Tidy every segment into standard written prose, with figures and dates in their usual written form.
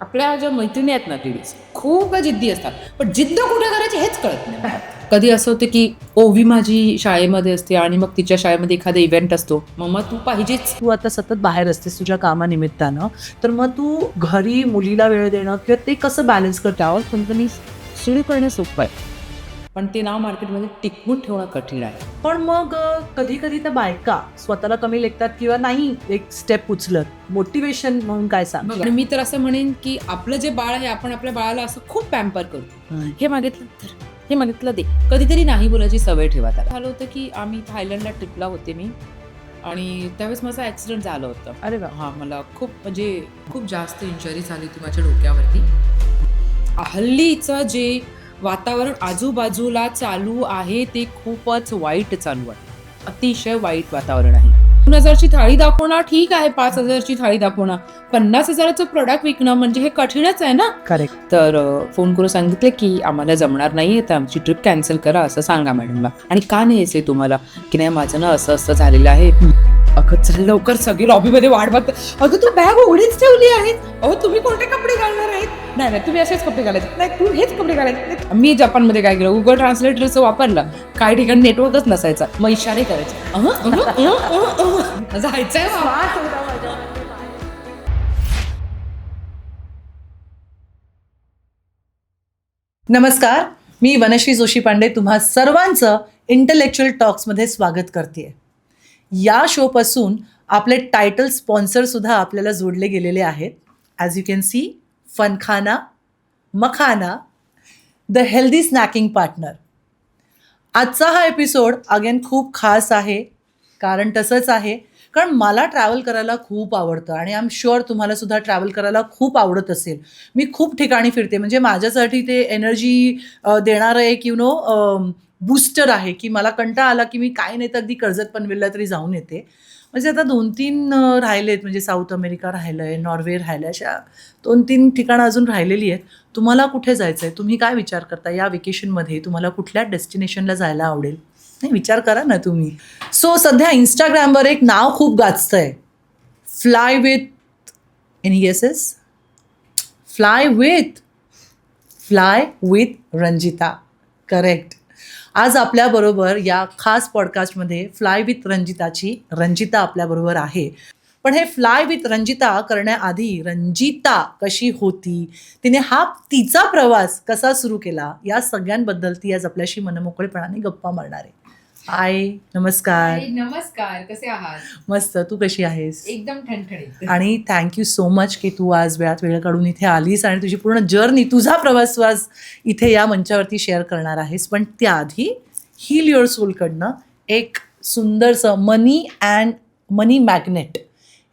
आपल्या ज्या मैत्रिणी आहेत ना लेडीज खूप जिद्दी असतात, पण जिद्द कुठे करायची हेच कळत नाही मला. कधी असं होतं की ओवी माझी शाळेमध्ये असते आणि मग तिच्या शाळेमध्ये एखादा इव्हेंट असतो, मग तू पाहिजेच. तू आता सतत बाहेर असतेस तुझ्या कामानिमित्तानं, तर मग तू घरी मुलीला वेळ देणं किंवा ते कसं बॅलन्स करते? त्यावर कंपनी सुरू करणं सोपं आहे, पण ते नाव मार्केटमध्ये टिकवून ठेवणं कठीण आहे. पण मग कधी कधी त्या बायका स्वतःला कमी लेखतात किंवा नाही एक स्टेप उचलत, मोटिवेशन म्हणून काय सांग? आणि मी तर असं म्हणेन की आपलं जे बाळ आहे आपण आपल्या बाळाला असं खूप पॅम्पर करतो. हे मागितलं तर हे मागितलं दे, कधीतरी नाही बोलायची सवय ठेवा. त्याला झालं होतं की आम्ही थायलंडला ट्रिपला होते मी, आणि त्यावेळेस माझा ॲक्सिडेंट झालं होतं. अरे वा. हां, मला खूप जास्त इंजुरी झाली होती माझ्या डोक्यावरती. हल्लीचं जे वातावरण आजूबाजूला चालू आहे ते खूपच वाईट चालू आहे. अतिशय वाईट वातावरण आहे. 2,000ची थाळी दाखवणं ठीक आहे, 5,000ची थाळी दाखवणं, 50,000चं प्रोडक्ट विकणं म्हणजे हे कठीणच आहे ना. करेक्ट. तर फोन करून सांगितले की आम्हाला जमणार नाही, तर आमची ट्रिप कॅन्सल करा असं सांगा मॅडमला. आणि का नाही यायचंय तुम्हाला? की नाही माझं ना असं झालेलं आहे. अगं चल लवकर, सगळी लॉबीमध्ये वाट बघतात. अगं तू बॅग उघडीच ठेवली आहे. अहो तुम्ही कोणते कपडे घालणार आहेत? नाही तुम्ही असेच कपडे घालायचे. नाही तू हेच कपडे घालायचे. मी जपानमध्ये काय केलं, गुगल ट्रान्सलेटरचं वापरलं. काही ठिकाणी नेटवर्कच नसायचा, मग इशारे करायचे. जायचंय बाबा. नमस्कार, मी वनश्री जोशी पांडे तुम्हा सर्वांचं इंटेलेक्च्युअल टॉक्समध्ये स्वागत करते. या शोपासून आपले टायटल स्पॉन्सर सुद्धा आपल्याला जोडले गेलेले आहेत. As you can see, Funkhana, makhana, the healthy snacking partner. आजचा हा एपिसोड अगेन खूप खास आहे. कारण तसंच आहे, कारण मला ट्रॅव्हल करायला खूप आवडतं आणि आय एम शुअर तुम्हाला सुद्धा ट्रॅव्हल करायला खूप आवडत असेल. मी खूप ठिकाणी फिरते, म्हणजे माझ्यासाठी ते एनर्जी देणारं एक बूस्टर आहे, की मला कंटाळा आला की मी काय नाही तर अगदी कर्जत पनवेलला तरी जाऊन येते. म्हणजे आता 2-3 राहिलेत, म्हणजे साऊथ अमेरिका राहिलं आहे, नॉर्वे राहिलं आहे, अशा 2-3 ठिकाणं अजून राहिलेली आहेत. तुम्हाला कुठे जायचं आहे? तुम्ही काय विचार करता या वेकेशनमध्ये? तुम्हाला कुठल्या डेस्टिनेशनला जायला आवडेल? नाही, विचार करा ना तुम्ही. सो सध्या इंस्टाग्रामवर एक नाव खूप गाजतंय, fly with any guesses? Fly with Ranjita. Correct. आज आपल्याबरोबर या खास पॉडकास्टमध्ये फ्लाय विथ रंजिता आपल्याबरोबर आहे. पण हे फ्लाय विथ रंजिता करण्याआधी रंजिता कशी होती, तिचा प्रवास कसा सुरू केला, या सगळ्यांबद्दल ती आज आपल्याशी मनमोकळेपणाने गप्पा मारणार आहे. हाय, नमस्कार. नमस्कार, कसे आहात? मस्त. तू कशी आहेस? एकदम ठणठणीत. आणि थँक्यू सो मच की तू आज वेळात वेळ काढून इथे आलीस आणि तुझी पूर्ण जर्नी, तुझा प्रवास तू आज इथे या मंचावरती शेअर करणार आहेस. पण त्याआधी हील युअर सोलकडनं एक सुंदरसं मनी मॅग्नेट,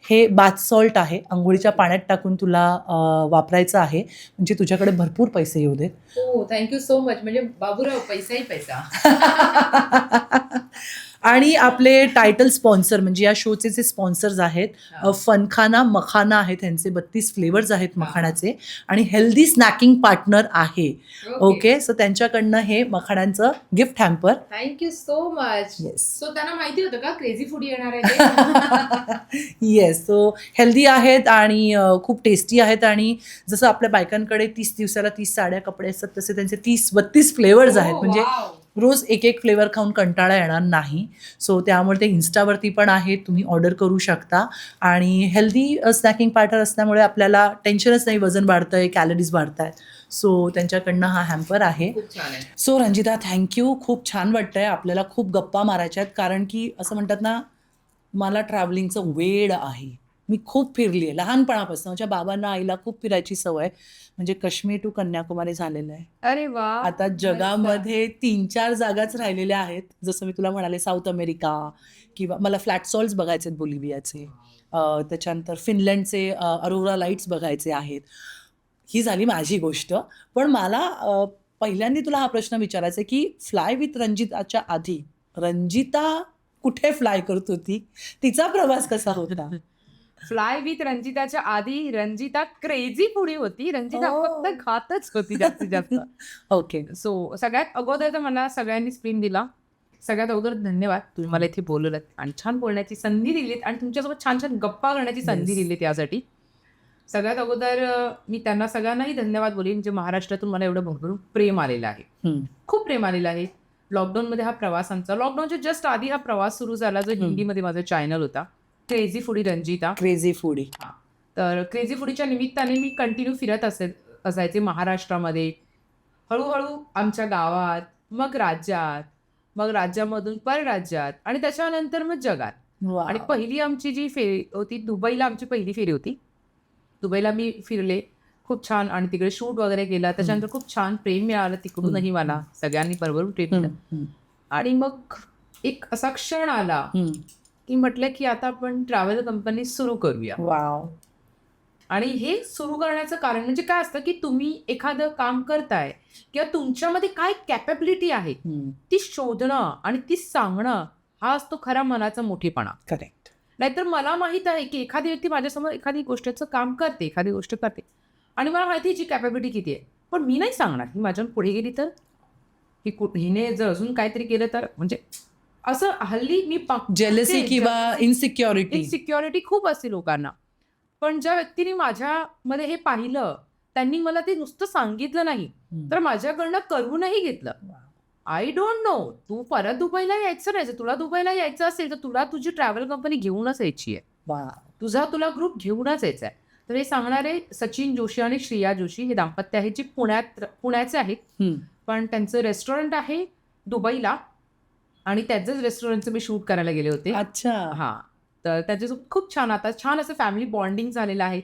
हे बाथ सॉल्ट आहे, अंघोळीच्या पाण्यात टाकून तुला वापरायचं आहे, म्हणजे तुझ्याकडे भरपूर पैसे येऊ देत. हो, थँक्यू सो मच. म्हणजे बाबूराव, पैसाही पैसा. आणि आपले टायटल स्पॉन्सर म्हणजे या शोचे जे स्पॉन्सर्स आहेत, फनखाना मखाना आहे, त्यांचे 32 फ्लेवर्स आहेत मखाण्याचे, आणि हेल्दी स्नॅकिंग पार्टनर आहे. ओके, सो त्यांच्याकडनं हे मखाण्यांचं gift hamper. Thank you so much. Yes. So त्यांना माहिती होतं का क्रेझी फूड येणार आहे? येस, सो हेल्दी आहेत आणि खूप टेस्टी आहेत. आणि जसं आपल्या बायकांकडे 30 दिवसाला 30 साड्या कपडे असतात, तसे त्यांचे 30-32 फ्लेवर्स आहेत. म्हणजे रोज एक फ्लेवर खाऊन कंटाळा येणार नाही. सो त्यामुळे ते इन्स्टावरती पण आहे, तुम्ही ऑर्डर करू शकता. आणि हेल्दी स्नॅकिंग पार्टनर असल्यामुळे आपल्याला टेन्शनच नाही, वजन वाढतंय, कॅलरीज वाढत आहेत. सो त्यांच्याकडनं हा हॅम्पर आहे. So Ranjita, thank you. खूप छान वाटतंय, आपल्याला खूप गप्पा मारायच्या आहेत, कारण की असं म्हणतात ना, मला ट्रॅव्हलिंगचं वेड आहे. मी खूप फिरली आहे लहानपणापासून. माझ्या बाबांना आईला खूप फिरायची सवय, म्हणजे काश्मीर टू कन्याकुमारी झालेलं आहे. अरे वा. आता जगामध्ये 3-4 जागाच राहिलेल्या आहेत. जसं मी तुला म्हणाले, साऊथ अमेरिका, किंवा मला फ्लॅट सॉल्ट्स बघायचे आहेत बोलिव्हियाचे, त्याच्यानंतर फिनलँडचे अरोरा लाईट्स बघायचे आहेत. ही झाली माझी गोष्ट. पण मला पहिल्यांदा तुला हा प्रश्न विचारायचा आहे की फ्लाय विथ रंजिताच्या आधी रंजिता कुठे फ्लाय करत होती? तिचा प्रवास कसा होता? फ्लाय विथ रंजिताच्या आधी रंजिता क्रेझी फूडी होती. रंजिता फक्त खातच होती जास्तीत जास्त. ओके. सो सगळ्यात अगोदर तर मला सगळ्यांनी स्प्रिंग दिला. सगळ्यात अगोदर धन्यवाद, तुम्ही मला इथे बोलवलंत आणि छान बोलण्याची संधी दिलीत आणि तुमच्यासोबत छान छान गप्पा करण्याची संधी Yes. दिलीत यासाठी. सगळ्यात अगोदर मी त्यांना सगळ्यांनाही धन्यवाद बोलेन जे महाराष्ट्रातून मला एवढं भरपूर प्रेम आलेलं आहे. खूप प्रेम आलेलं आहे. लॉकडाऊनमध्ये हा प्रवास आमचा, लॉकडाऊनच्या जस्ट आधी हा प्रवास सुरू झाला जो हिंदीमध्ये माझा चॅनल होता, crazy foodie Ranjita. Crazy foodie. तर क्रेझी फूडीच्या निमित्ताने मी कंटिन्यू फिरत असायचे महाराष्ट्रामध्ये, हळूहळू आमच्या गावात, मग राज्यात, मग राज्यामधून परराज्यात आणि त्याच्यानंतर मग जगात. आणि पहिली आमची जी फेरी होती दुबईला, आमची पहिली फेरी होती. दुबईला मी फिरले खूप छान आणि तिकडे शूट वगैरे केला. त्याच्यानंतर खूप छान प्रेम मिळालं तिकडूनही मला, सगळ्यांनी बरोबर प्रेम दिलं. आणि मग एक असा क्षण आला की म्हटलं की आता आपण ट्रॅव्हल कंपनी सुरू करूया. आणि हे सुरू करण्याचं कारण म्हणजे काय असतं की तुम्ही एखादं काम करताय किंवा तुमच्यामध्ये काय कॅपॅबिलिटी आहे ती शोधणं आणि ती सांगणं, हा असतो खरा मनाचा मोठेपणा. करेक्ट. नाहीतर मला माहित आहे की एखादी व्यक्ती माझ्यासमोर एखादी गोष्टीचं काम करते, एखादी गोष्ट करते आणि मला माहिती आहे हिची कॅपॅबिलिटी किती आहे, पण मी नाही सांगणार. ही माझ्याहून पुढे गेली तर, हिने जर अजून काहीतरी केलं तर, म्हणजे असं हल्ली मी जेलसी किंवा इन्सिक्युरिटी खूप असते लोकांना. पण ज्या व्यक्तीने माझ्यामध्ये हे पाहिलं, त्यांनी मला ते नुसतं सांगितलं नाही तर माझ्याकडनं करूनही घेतलं. आय डोंट नो, तू परत दुबईला यायचं नाही, तुला दुबईला यायचं असेल तर तुला तुझी ट्रॅव्हल कंपनी घेऊनच यायची आहे, तुला ग्रुप घेऊनच यायचा आहे. तर हे सांगणारे सचिन जोशी आणि श्रेया जोशी हे दाम्पत्य आहे जे पुण्याचे आहेत, पण त्यांचं रेस्टॉरंट आहे दुबईला आणि त्याचंच रेस्टॉरंटचं मी शूट करायला गेले होते. अच्छा. हां, तर त्याच्यासोबत खूप छान आता छान असं फॅमिली बॉन्डिंग झालेलं आहे.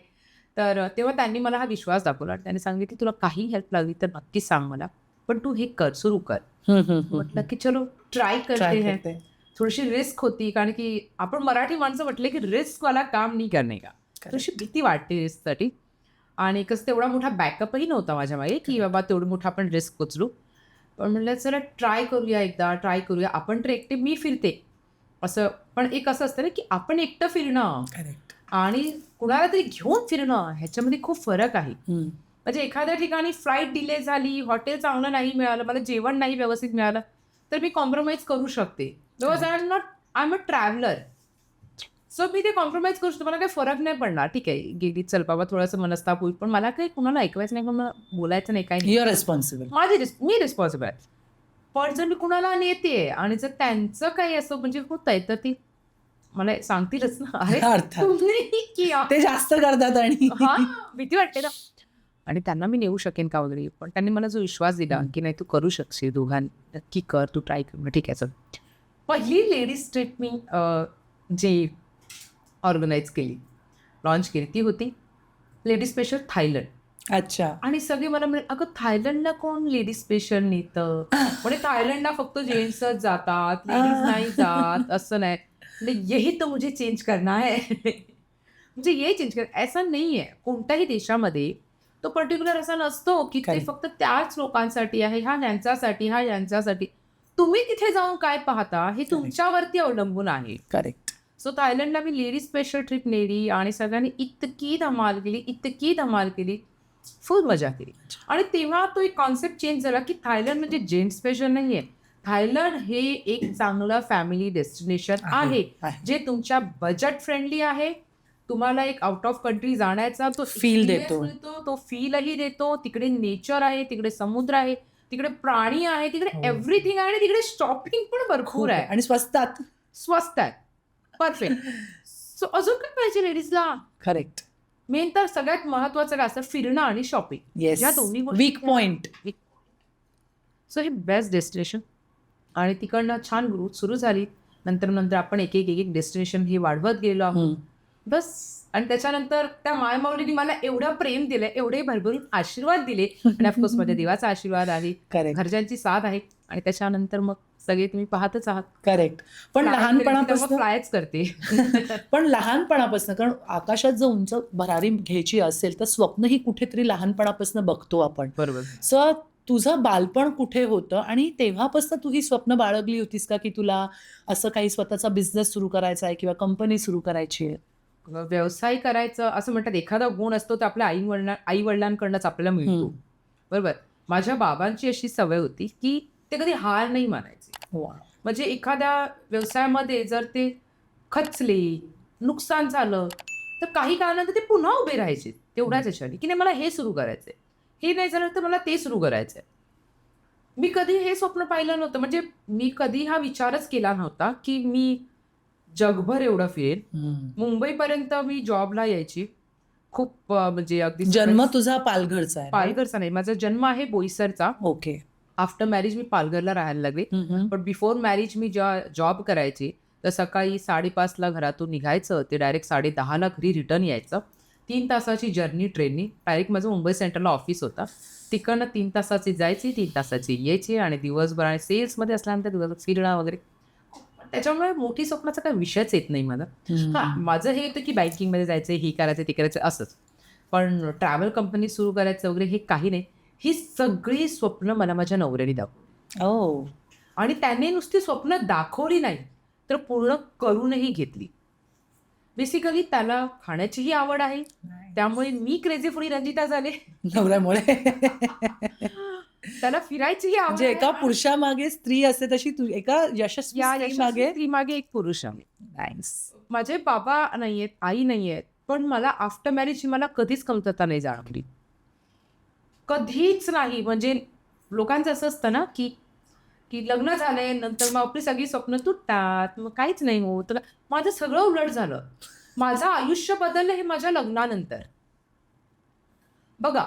तर तेव्हा त्यांनी मला हा विश्वास दाखवला आणि त्यांनी सांगितलं की तुला काही हेल्प लागली तर नक्कीच सांग मला, पण तू हे कर, सुरू कर. म्हटलं की चलो ट्राय करते. थोडीशी रिस्क होती कारण की आपण मराठी माणसं म्हटले की रिस्कवाला काम नाही करणे का, थोडीशी भीती वाटते रिस्कसाठी. आणि कसं तेवढा मोठा बॅकअपही नव्हता माझ्या मागे की बाबा तेवढी मोठा आपण रिस्क उचलू. पण म्हटलं चला ट्राय करूया. आपण तर एकटे मी फिरते असं, पण एक असं असतं ना की आपण एकटं फिरणं आणि कुणाला तरी घेऊन फिरणं ह्याच्यामध्ये खूप फरक आहे. म्हणजे एखाद्या ठिकाणी फ्लाईट डिले झाली, हॉटेल चांगलं नाही मिळालं, मला जेवण नाही व्यवस्थित मिळालं तर मी कॉम्प्रोमाइज करू शकते. Because I am a traveller. So मी ते कॉम्प्रोमाइज करू शकतो, मला काही फरक नाही पडणार. ठीक आहे, गेली चल बाबा थोडंसं मनस्ताप होईल, पण मला काही कुणाला ऐकवायचं नाही, मला बोलायचं नाही, काही युअर रिस्पॉन्सिबल. मी रिस्पॉन्सिबल आहे. पण जर मी कुणाला नेते आणि जर त्यांचं काही असं म्हणजे होत आहे तर ती मला सांगतीलच ना, अरे ते जास्त करतात आणि भीती वाटते ना. आणि त्यांना मी नेऊ शकेन का वगैरे, पण त्यांनी मला जो विश्वास दिला की नाही तू करू शकशील, दोघांना नक्की कर, तू ट्राय कर. ठीक आहे सर. पहिली लेडीज ट्रिप मी जे ऑर्गनाईज केली, लॉन्च केली, ती होती लेडीज स्पेशल थायलंड. अच्छा. आणि सगळे मला म्हणे अगं थायलंडला कोण लेडीज स्पेशल नेतं, म्हणजे थायलंडला फक्त जेंट्सच जातात, लेडीज नाही जात, असं नाही. म्हणजे यही तो मुझे चेंज करना है. म्हणजे ये चेंज कर, ऐसा नाही आहे. कोणत्याही देशामध्ये तो पर्टिक्युलर असा नसतो की ते फक्त त्याच लोकांसाठी आहे, हा यांच्यासाठी. तुम्ही तिथे जाऊन काय पाहता हे तुमच्यावरती अवलंबून आहे. करेक्ट. सो थायलंडला मी लेडीज स्पेशल ट्रिप नेली आणि सगळ्यांनी इतकी धमाल केली, फुल मजा केली. आणि तेव्हा तो एक कॉन्सेप्ट चेंज झाला की थायलंड म्हणजे जेंट्स स्पेशल नाही आहे. थायलंड हे एक चांगलं फॅमिली डेस्टिनेशन आहे जे तुमच्या बजेट फ्रेंडली आहे. तुम्हाला एक आउट ऑफ कंट्री जाण्याचा तो फील देतो, तो फीलही देतो. तिकडे नेचर आहे, तिकडे समुद्र आहे, तिकडे प्राणी आहे, तिकडे एव्हरीथिंग आहे आणि तिकडे शॉपिंग पण भरपूर आहे आणि स्वस्त आहे. परफेक्ट. सो अजून काय पाहिजे लेडीजला. करेक्ट. मेन तर सगळ्यात महत्वाचं काय असतं, फिरणं आणि शॉपिंग. या दोन्ही वीक पॉइंट. सो हे बेस्ट डेस्टिनेशन. आणि तिकडनं छान ग्रोथ सुरू झाली. नंतर आपण एक डेस्टिनेशन हे वाढवत गेलो आहोत बस. आणि त्याच्यानंतर त्या मायमाऊलीने मला एवढं प्रेम दिलं, एवढे भरभरून आशीर्वाद दिले आणि ऑफकोर्स माझ्या देवाचा आशीर्वाद आहे, घरच्यांची साथ आहे आणि त्याच्यानंतर मग सगळे तुम्ही पाहतच आहात. करेक्ट. पण लहानपणापासून फ्लायच करते. पण लहानपणापासून, कारण आकाशात जर उंच भरारी घ्यायची असेल तर स्वप्न ही कुठेतरी लहानपणापासून बघतो आपण. बरोबर. सो तुझं बालपण कुठे होतं आणि तेव्हापासून तू ही स्वप्न बाळगली होतीस का की तुला असं काही स्वतःचा बिझनेस सुरू करायचा आहे किंवा कंपनी सुरू करायची आहे? व्यवसाय करायचं असं म्हणतात, एखादा गुण असतो तर आपल्या आई वडिलांकडनंच आपल्याला मिळतो. बरोबर. माझ्या बाबांची अशी सवय होती की ते कधी हार नाही मानायचे. म्हणजे एखाद्या व्यवसायामध्ये जर ते खचले, नुकसान झालं तर काही काळानंतर ते पुन्हा उभे राहायचे. तेवढ्याच याच्याने की नाही मला हे सुरू करायचंय, हे नाही झालं तर मला ते सुरू करायचंय. मी कधी हे स्वप्न पाहिलं नव्हतं, म्हणजे मी कधी हा विचारच केला नव्हता की मी जगभर एवढं फिरेन. मुंबईपर्यंत मी जॉबला यायची. खूप म्हणजे अगदी जन्म तुझा पालघरचा आहे? पालघरचा नाही, माझा जन्म आहे बोईसरचा. ओके. आफ्टर मॅरेज मी पालघरला राहायला लागले. पण बिफोर मॅरेज मी जॉब करायची, तर सकाळी 5:30ला घरातून निघायचं, ते डायरेक्ट 10:30ला घरी रिटर्न यायचं. 3 तासाची जर्नी ट्रेननी. डायरेक्ट माझं मुंबई सेंट्रलला ऑफिस होता. तिकडनं 3 तासाची जायची, 3 तासाची यायची आणि दिवसभर आणि सेल्समध्ये असल्यानंतर दिवसभर फिरणं वगैरे. त्याच्यामुळे मोठी स्वप्नाचा काही विषयच येत नाही मला. माझं हे होतं की बँकिंगमध्ये जायचं, हे करायचं ते करायचं असंच. पण ट्रॅव्हल कंपनी सुरू करायचं वगैरे हे काही नाही. ही सगळी स्वप्न मला माझ्या नवऱ्याने दाखवली. आणि त्याने नुसती स्वप्न दाखवली नाही तर पूर्ण करूनही घेतली. बेसिकली त्याला खाण्याचीही आवड आहे, त्यामुळे मी क्रेझी फूडी रंजिता झाले. नवऱ्यामुळे. त्याला फिरायचीही आवड म्हणजे एका पुरुषामागे स्त्री असते तशी तू एका यशस्वी स्त्रीमागे स्त्रीमागे एक पुरुष आहे. माझे बाबा नाहीयेत, आई नाहीयेत, पण मला आफ्टर मॅरेज मला कधीच कमतरता नाही जाणवली, कधीच नाही. म्हणजे लोकांचं असं असतं ना की की लग्न झालंय नंतर मग आपली सगळी स्वप्न तुटतात, मग काहीच नाही होत. माझं सगळं उलट झालं. माझं आयुष्य बदललं हे माझ्या लग्नानंतर. बघा,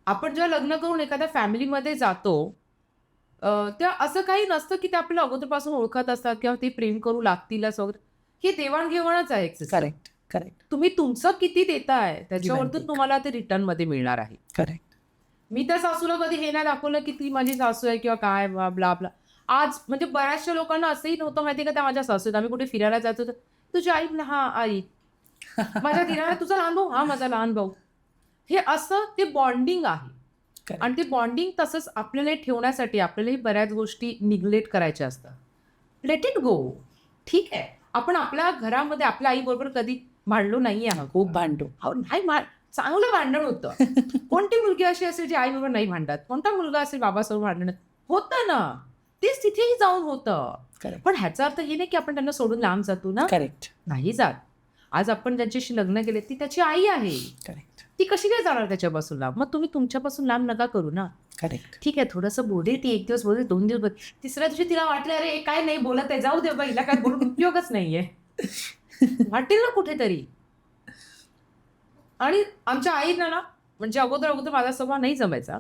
आपण जेव्हा लग्न करून एखाद्या फॅमिलीमध्ये जातो तेव्हा असं काही नसतं की ते आपल्याला अगोदरपासून ओळखत असतात किंवा ते प्रेम करू लागतीलच वगैरे. ही देवाणघेवाणच आहे. Correct correct. तुम्ही तुमचं किती देताय त्याच्यावरतून तुम्हाला ते रिटर्नमध्ये मिळणार आहे. करेक्ट. मी त्या सासूला कधी हे नाही दाखवलं की ती माझी सासू आहे किंवा काय ब्ला ब्ला. आज म्हणजे बऱ्याचशा लोकांना असंही नव्हतं माहिती का त्या माझ्या सासू आहेत. आम्ही कुठे फिरायला जातो तर तुझी आई, हा आई. माझ्या दिराला तुझा लहान भाऊ, हा माझा लहान भाऊ. हे असं ते बॉन्डिंग आहे. आणि ते बॉन्डिंग तसंच आपल्याला ठेवण्यासाठी आपल्यालाही बऱ्याच गोष्टी निग्लेक्ट करायच्या असतात. Let it go. ठीक आहे, आपण आपल्या घरामध्ये आपल्या आईबरोबर कधी भांडलो नाही आहोत. खूप भांडतो. नाही, चांगलं भांडण होतं. कोणती मुलगी अशी असेल जी आईबरोबर नाही भांडत, कोणता मुलगा असेल बाबासोबत भांडण होतं ना, तेच तिथेही जाऊन होतं. पण ह्याचा अर्थ हे नाही की आपण त्यांना सोडून लांब जातो ना. करेक्ट. नाही जात. आज आपण ज्यांच्याशी लग्न केले ती त्याची आई आहे. करेक्ट. ती कशी काय जाणार त्याच्यापासून लांब? मग तुम्ही तुमच्यापासून लांब नका करू ना. करेक्ट. ठीक आहे, थोडंसं बोलते ती, 1 दिवस बोलते, 2 दिवस बोलते, तिसऱ्या दिवशी तिला वाटलं अरे काय नाही बोलत आहे, जाऊ दे बा, हिला काय बोलून उपयोगच नाहीये. वाटेल ना कुठेतरी. आणि आमच्या आईला ना म्हणजे अगोदर माझा स्वभाव नाही जमायचा,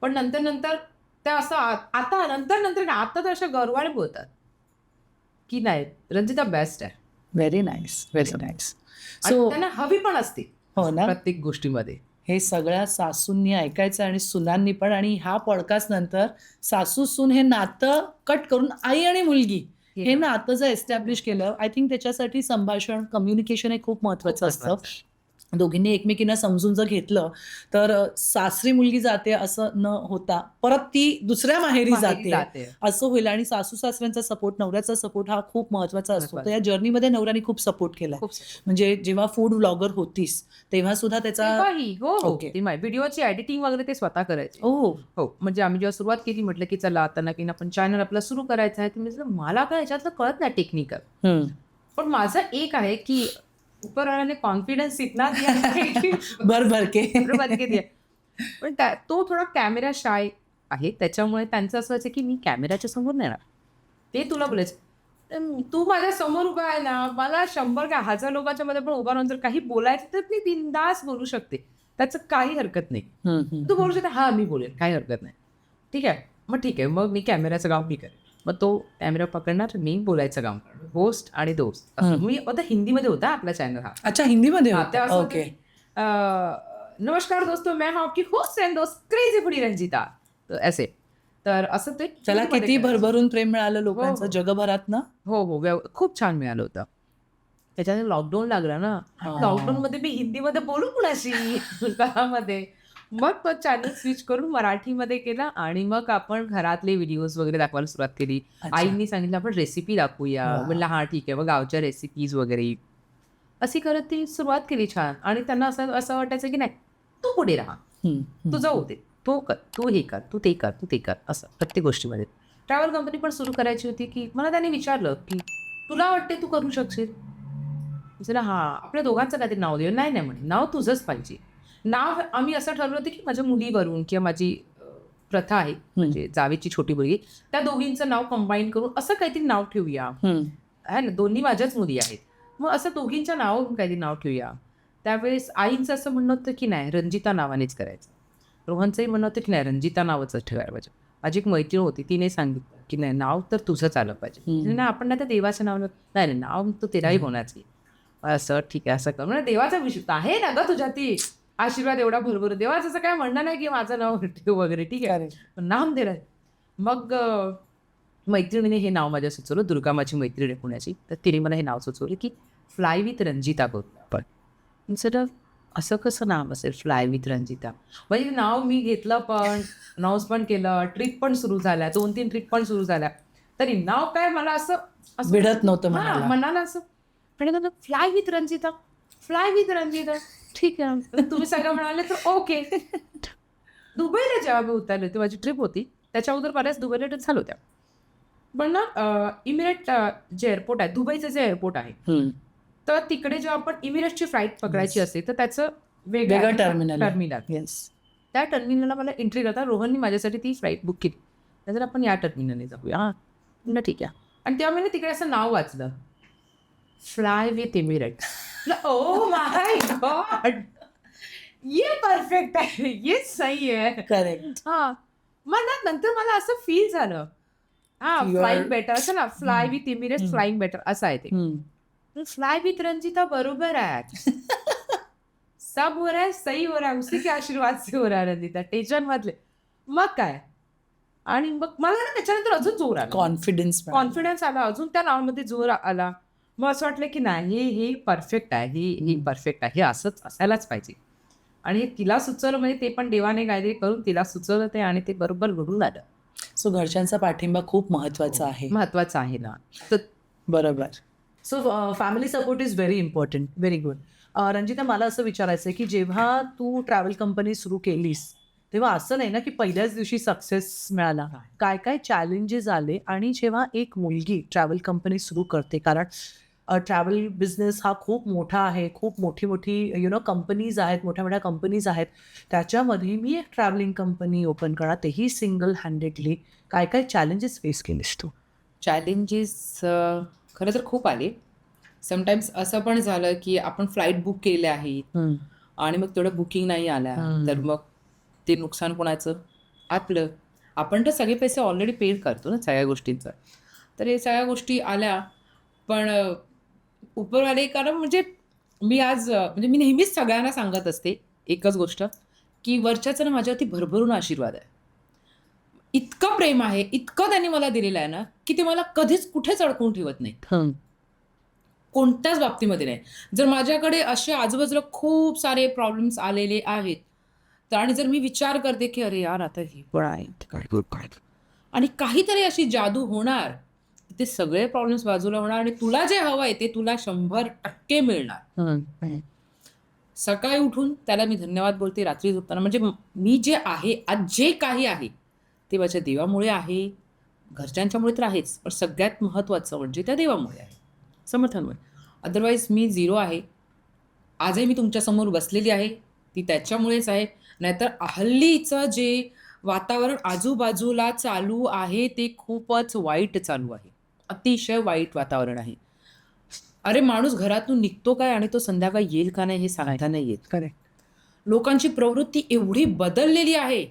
पण नंतर त्या असं आता नंतर आता तर अशा गर्वाने बोलतात की नाही रंजिता बेस्ट आहे. Very nice, very nice. So त्यांना हवी पण असते हो ना प्रत्येक गोष्टीमध्ये. हे सगळ्या सासूंनी ऐकायचं आणि सुनांनी पण. आणि ह्या पॉडकास्ट नंतर सासू सून हे नातं कट करून आई आणि मुलगी हे नातं जर एस्टॅब्लिश केलं, आय थिंक त्याच्यासाठी संभाषण, कम्युनिकेशन हे खूप महत्वाचं असतं. दोघींनी एकमेकींना समजून जर घेतलं तर सासरी मुलगी जाते असं न होता परत ती दुसऱ्या माहेरी जाते असं होईल. आणि सासू सासऱ्यांचा सपोर्ट, नवऱ्याचा सपोर्ट हा खूप महत्वाचा असतो. तर या जर्नीमध्ये नवऱ्याने खूप सपोर्ट केला. म्हणजे जेव्हा फूड ब्लॉगर होतीस तेव्हा सुद्धा त्याचा व्हिडिओची एडिटिंग वगैरे ते स्वतः करायचे. हो. म्हणजे आम्ही जेव्हा सुरुवात केली म्हटलं की चला आता नक्की आपण चॅनल आपला सुरू करायचं आहे, तर मला काय याच्यातलं कळत नाही टेक्निकल. पण माझं एक आहे की ऊपरवाल्याने कॉन्फिडन्स इतना दिया भर के दिया. पण तो थोडा कॅमेरा शाय आहे, त्याच्यामुळे त्यांचं असं व्हायचं की मी कॅमेऱ्याच्या समोर नाही येणार, ते तुला बोलायचं. तू माझ्या समोर उभा आहे ना, मला 100 काय 1000 लोकांच्या मध्ये पण उभा राहून जर काही बोलायचं तर मी बिनधास्त बोलू शकते, त्याचं काही हरकत नाही. तू बोलू शकते, हा मी बोलेल, काही हरकत नाही. ठीक आहे, मग ठीक आहे, मग मी कॅमेऱ्याचं काम मी करेन. मग तो कॅमेरा पकडणार, मी बोलायचं काम करणार, होस्ट आणि दोस्त. मी आता हिंदीमध्ये होता आपला चॅनल हा. अच्छा, हिंदीमध्ये. ओके. नमस्कार दोस्तों, मैं हूं आपकी होस्ट एंड दोस्त क्रेझी फूडी रंजिता. असे तर असं ते त्याला किती भरभरून प्रेम मिळालं लोकांचं जगभरात ना. हो, खूप छान मिळालं होतं. त्याच्याने लॉकडाऊन लागला ना, लॉकडाऊन मध्ये मी हिंदीमध्ये बोलू कुणाशी घरामध्ये. मग तो चॅनल स्विच करून मराठीमध्ये केला आणि मग आपण घरातले व्हिडिओज वगैरे दाखवायला सुरुवात केली. आईंनी सांगितलं आपण रेसिपी दाखवूया, म्हणलं हा ठीक आहे, मग गावच्या रेसिपीज वगैरे अशी करत ती सुरुवात केली छान. आणि त्यांना असं वाटायचं की नाही तू पुढे राहा, तू जाऊ दे, तो कर, तू हे कर, तू ते कर, तू ते कर, असं प्रत्येक गोष्टीमध्ये. ट्रॅव्हल कंपनी पण सुरू करायची होती की मला त्यांनी विचारलं की तुला वाटते तू करू शकशील. हा, आपल्या दोघांचं काहीतरी नाव देऊ. नाही म्हणे, नाव तुझंच पाहिजे. नाव आम्ही असं ठरवलं होतं की माझ्या मुलीवरून किंवा माझी प्रथा आहे म्हणजे जावेची छोटी मुलगी, त्या दोघींचं नाव कंबाईन करून असं काहीतरी नाव ठेवूया. आहे ना, दोन्ही माझ्याच मुली आहेत, मग असं दोघींच्या नावावरून काहीतरी नाव ठेवूया. त्यावेळेस आईंचं असं म्हणणं होतं की नाही, रंजिता नावानेच करायचं. रोहनचंही म्हणणं होतं की नाही, रंजिता नावच ठेवायला पाहिजे. माझी एक मैत्रीण होती, तिने सांगितलं की नाही, नाव तर तुझंच आलं पाहिजे. नाही, आपण नाही तर देवाचं नाव नाही, नाव तर तेराही होण्याचं. असं ठीक आहे, असं कर. म्हणजे देवाचा विषय आहे ना ग तुझ्या, ती आशीर्वाद एवढा भरभर, देवाचं असं काय म्हणणं नाही की माझं नाव ठेव वगैरे, ठीक आहे, पण नाम दिलं. मग मैत्रिणीने हे नाव माझ्या सुचवलं. दुर्गा माझी मैत्रीण आहे पुण्याची, तर तिने मला हे नाव सुचवलं की फ्लाय विथ रंजिता करूया आपण. इन्स्टेड ऑफ असं कसं नाव असेल फ्लाय विथ रंजिता. म्हणजे नाव मी घेतलं, पण अनाऊन्स पण केलं, ट्रिप पण सुरू झाल्या, 2-3 ट्रिप पण सुरू झाल्या, तरी नाव काय मला असं भिडत नव्हतं हां, मनाला असं. पण fly with Ranjita, fly with Ranjita, ठीक आहे. तुम्ही सगळं म्हणाले तर ओके. दुबईला जेव्हा मी उतरले होते, माझी ट्रिप होती, त्याच्या अगोदर बऱ्याच दुबईला ट्रिप झाल्या होत्या. पण ना इमिरेट जे एअरपोर्ट आहे, दुबईचं जे एअरपोर्ट आहे, तर तिकडे जेव्हा आपण इमिरेटची फ्लाईट पकडायची असते, तर त्याचं वेगळं टर्मिनल. येस, त्या टर्मिनलला मला एंट्री करता रोहननी माझ्यासाठी ती फ्लाईट बुक केली. त्याच्यात आपण या टर्मिनलने जाऊया. हां म्हणलं ठीक आहे. आणि तेव्हा मी तिकडे असं नाव वाचलं, fly with emirate. Oh my God, ये परफेक्ट आहे, ये सही आहे. करेक्ट. हां, मग नंतर मला असं फील झालं, हां फ्लाइंग बेटर असं ना, fly with emirate flying better असं आहे ते. फ्लाय विथ रंजिता बरोबर आहे. सब हो रहा है, सही हो रहा है, उसी के आशीर्वाद से हो रहा है रंजिता, टेन्शन मधले. मग काय, आणि मग मला ना त्याच्यानंतर अजून जोर आला, कॉन्फिडन्स आला, अजून त्या नावामध्ये जोर आला. मग असं वाटलं की नाही, हे परफेक्ट आहे, हे परफेक्ट आहे, हे असंच असायलाच पाहिजे. आणि हे तिला सुचवलं, म्हणजे ते पण देवाने काहीतरी करून तिला सुचवलं ते, आणि ते बरोबर घडून आलं. सो घरच्यांचा पाठिंबा खूप महत्वाचा आहे. महत्वाचं आहे ना, तर बरोबर. So family support is very important. Very good. Ranjita, मला असं विचारायचं आहे की जेव्हा तू ट्रॅव्हल कंपनी सुरू केलीस, तेव्हा असं नाही ना की पहिल्याच दिवशी सक्सेस मिळाला. काय काय चॅलेंजेस आले, आणि जेव्हा एक मुलगी ट्रॅव्हल कंपनी सुरू करते, कारण ट्रॅव्हल बिझनेस हा खूप मोठा आहे, खूप मोठी मोठी कंपनीज आहेत, मोठ्या मोठ्या कंपनीज आहेत, त्याच्यामध्ये मी एक ट्रॅव्हलिंग कंपनी ओपन करा, तेही सिंगल हँडेडली, काय काय चॅलेंजेस फेस केलेस तू? चॅलेंजेस खरं तर खूप आले. समटाईम्स असं पण झालं की आपण फ्लाईट बुक केले आहेत आणि मग तेवढं बुकिंग नाही आल्या, तर मग ते नुकसान कोणाचं? आपलं. आपण तर सगळे पैसे ऑलरेडी पेड करतो ना सगळ्या गोष्टींचं. तर हे सगळ्या गोष्टी आल्या, पण उपरवाले, कारण म्हणजे मी आज म्हणजे मी नेहमीच सगळ्यांना सांगत असते एकच गोष्ट, की वरच्याचं ना माझ्यावरती भरभरून आशीर्वाद आहे. इतकं प्रेम आहे, इतकं त्यांनी मला दिलेलं आहे ना, की ते मला कधीच कुठेच अडकवून ठेवत नाही, कोणत्याच बाबतीमध्ये नाही. जर माझ्याकडे असे आजूबाजूला खूप सारे प्रॉब्लेम्स आलेले आहेत, तर आणि जर मी विचार करते की अरे यार आता हे पण आहे आणि काहीतरी अशी जादू होणार, ते सगळे प्रॉब्लेम्स बाजूला होणार आणि तुला जे हवं आहे ते तुला 100% मिळणार. सकाळी उठून त्याला मी धन्यवाद बोलते, रात्री झोपताना. म्हणजे मी जे आहे आज, जे काही आहे ते माझ्या देवामुळे आहे, घरच्यांच्यामुळे तर आहेच, पण सगळ्यात महत्त्वाचं म्हणजे त्या देवामुळे आहे, समर्थांमुळे. अदरवाईज मी झिरो आहे. आजही मी तुमच्यासमोर बसलेली आहे ती त्याच्यामुळेच आहे. नाहीतर हल्लीचं जे वातावरण आजूबाजूला चालू आहे ते खूपच वाईट चालू आहे, अतिशय वाईट वातावरण आहे. अरे माणूस घरातून निघतो काय आणि तो संध्याकाळी येईल का नाही हे सांगता नाही येत. करेक्ट. लोकांची प्रवृत्ती एवढी बदललेली आहे.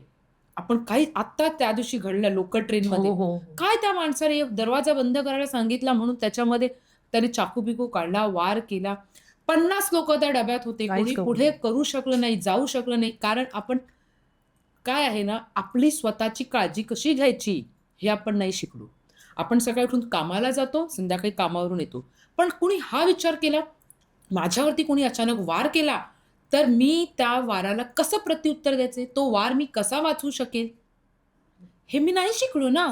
आपण काही आत्ता त्या दिवशी घडल्या लोकल ट्रेनमध्ये, काय त्या माणसाने दरवाजा बंद करायला सांगितला म्हणून त्याच्यामध्ये त्याने चाकू बिकू काढला, वार केला. 50 लोक त्या डब्यात होते, कोणी पुढे करू शकलं नाही, जाऊ शकलं नाही. कारण आपण काय आहे ना, आपली स्वतःची काळजी कशी घ्यायची हे आपण नाही शिकलो. आपण सकाळी उठून कामाला जातो, संध्याकाळी कामावरून येतो, पण कुणी हा विचार केला, माझ्यावरती कोणी अचानक वार केला तर मी त्या वाराला कसं प्रत्युत्तर द्यायचे, तो वार मी कसा वाचवू शकेल, हे मी नाही शिकलो ना.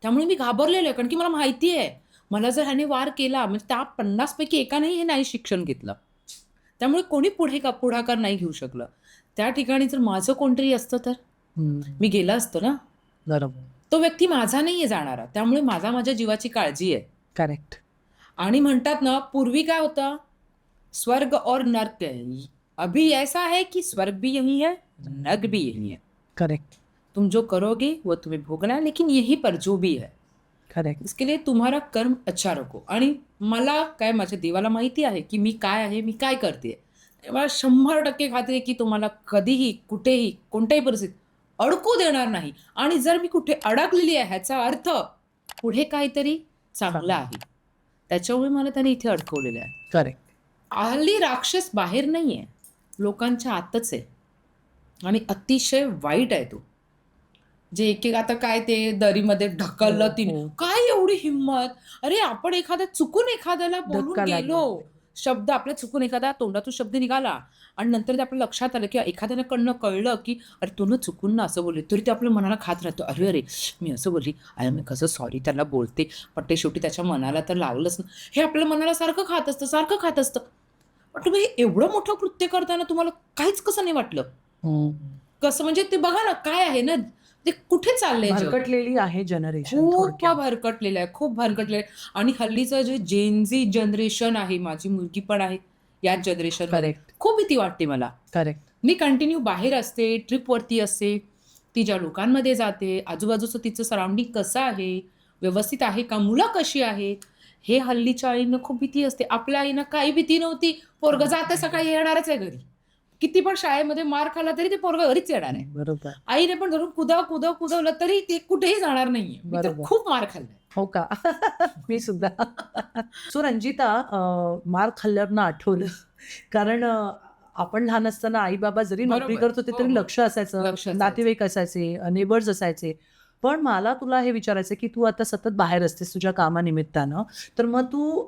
त्यामुळे मी घाबरलेलो आहे, कारण की मला माहिती आहे मला जर ह्याने वार केला, म्हणजे त्या 50 पैकी एकानेही हे नाही शिक्षण घेतलं, त्यामुळे कोणी पुढाकार नाही घेऊ शकलं. त्या ठिकाणी जर माझं कोणतरी असतं तर मी गेलं असतं ना. बरोबर. तो व्यक्ती माझा नाही आहे जाणारा, त्यामुळे माझ्या जीवाची काळजी आहे. करेक्ट. आणि म्हणतात ना, पूर्वी काय होतं, स्वर्ग और नर्क अभी ऐसा है कि स्वर्ग भी यही है, नर्क भी यही है. करेक्ट तुम जो करोगे वो तुम्हें भोगना है, लेकिन यही पर जो भी है करेक्ट इसके लिए तुम्हारा कर्म अच्छा रखो. आणि मला काय, माझ्या देवाला माहिती आहे की मी काय आहे, मी काय करते. मला 100% खात्री आहे की तुम्हाला कधीही कुठेही कोणत्याही परिस्थितीत अडकू देणार नाही. आणि जर मी कुठे अडकलेली आहे ह्याचा अर्थ पुढे काहीतरी चांगलं आहे. त्याच्यामुळे मला त्याने इथे अडकवलेलं आहे. करेक्ट. हल्ली राक्षस बाहेर नाही आहे, लोकांच्या आतच आहे. आणि अतिशय वाईट आहे तो. जे एक एक आता काय ते दरीमध्ये ढकललं तिने, हो. काय एवढी हिंमत. अरे आपण चुकून एखाद्याला बोलून धक्का लागला. गेलो, शब्द आपल्या चुकून एखादा तोंडातून शब्द निघाला आणि नंतर ते आपल्या लक्षात आलं किंवा एखाद्याकडनं कळलं की अरे तू ना चुकून ना असं बोलली, तरी ते आपल्या मनाला खात राहतो. अरे अरे मी असं बोलली, अरे मी कसं सॉरी त्याला बोलते, पण ते शेवटी त्याच्या मनाला तर लागलंच ना. हे आपल्या मनाला सारखं खात असतं. पण तुम्ही हे एवढं मोठं कृत्य करताना तुम्हाला काहीच कसं नाही वाटलं? कसं म्हणजे ते बघा ना काय आहे ना, ते कुठे चाललंय जग? भरकटलेली आहे जनरेशन. खूप भरकटलेलं आहे, खूप भरकटलेलं आहे. आणि हल्लीचं जे जेनझी जनरेशन आहे, माझी मुलगी पण आहे याच जनरेशन. करेक्ट खूप भीती वाटते मला. करेक्ट. मी कंटिन्यू बाहेर असते, ट्रिपवरती असते, ती ज्या लोकांमध्ये जाते, आजूबाजूचं तिचं सराउंडिंग कसं आहे, व्यवस्थित आहे का, मुलं कशी आहेत, हे हल्लीच्या आईनं खूप भीती असते. आपल्या आईनं काही भीती नव्हती. पोरगं जाते सकाळी येणारच आहे घरी. किती पण शाळेमध्ये मार खाल्ला तरी ते पोरगं घरीच येणार आहे. बरोबर. आईने पण धरून कुदवलं तरी ते कुठेही जाणार नाहीये. मी तर बरोबर. खूप मार खाल्लाय. हो का? मी सुद्धा. सो रंजिता, मार खाल्ल्यावर आठवलं, कारण आपण लहान असताना आई बाबा जरी नोकरी बरोबर. करत होते हो, तरी हो. लक्ष असायचं, लक्ष असायचं. नातेवाईक असायचे, नेबर्स असायचे. पण मला तुला हे विचारायचं की तू आता सतत बाहेर असतेस तुझ्या कामानिमित्तानं, तर मग तू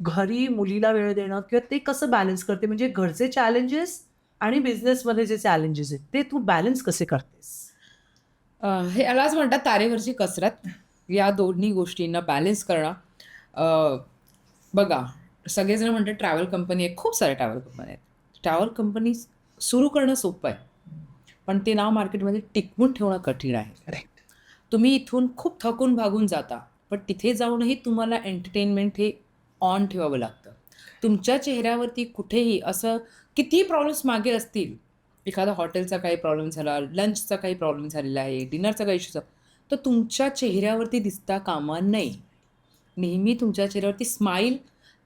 घरी मुलीला वेळ देणं किंवा ते कसं बॅलन्स करते? म्हणजे घरचे चॅलेंजेस आणि बिझनेसमध्ये जे चॅलेंजेस आहेत ते तू बॅलन्स कसे करतेस? हे यालाच म्हणतात तारेवरची कसरत. या दोन्ही गोष्टींना बॅलन्स करणं. बघा, सगळेजण म्हणतात ट्रॅव्हल कंपनी आहे, खूप साऱ्या ट्रॅव्हल कंपनी आहेत. ट्रॅव्हल कंपनी सुरू करणं सोपं आहे, पण ते नाव मार्केटमध्ये टिकवून ठेवणं कठीण आहे. करेक्ट. तुम्ही इथून खूप थकून भागून जाता, पण तिथे जाऊनही तुम्हाला एंटरटेनमेंट हे ऑन ठेवावं लागतं. तुमच्या चेहऱ्यावरती कुठेही असं कितीही प्रॉब्लेम्स मागे असतील, एखादा हॉटेलचा काही प्रॉब्लेम झाला, लंचचा काही प्रॉब्लेम झालेला आहे, डिनरचा काही इश्यू झाला, तर तुमच्या चेहऱ्यावरती दिसता कामा नये. नेहमी तुमच्या चेहऱ्यावरती स्माईल,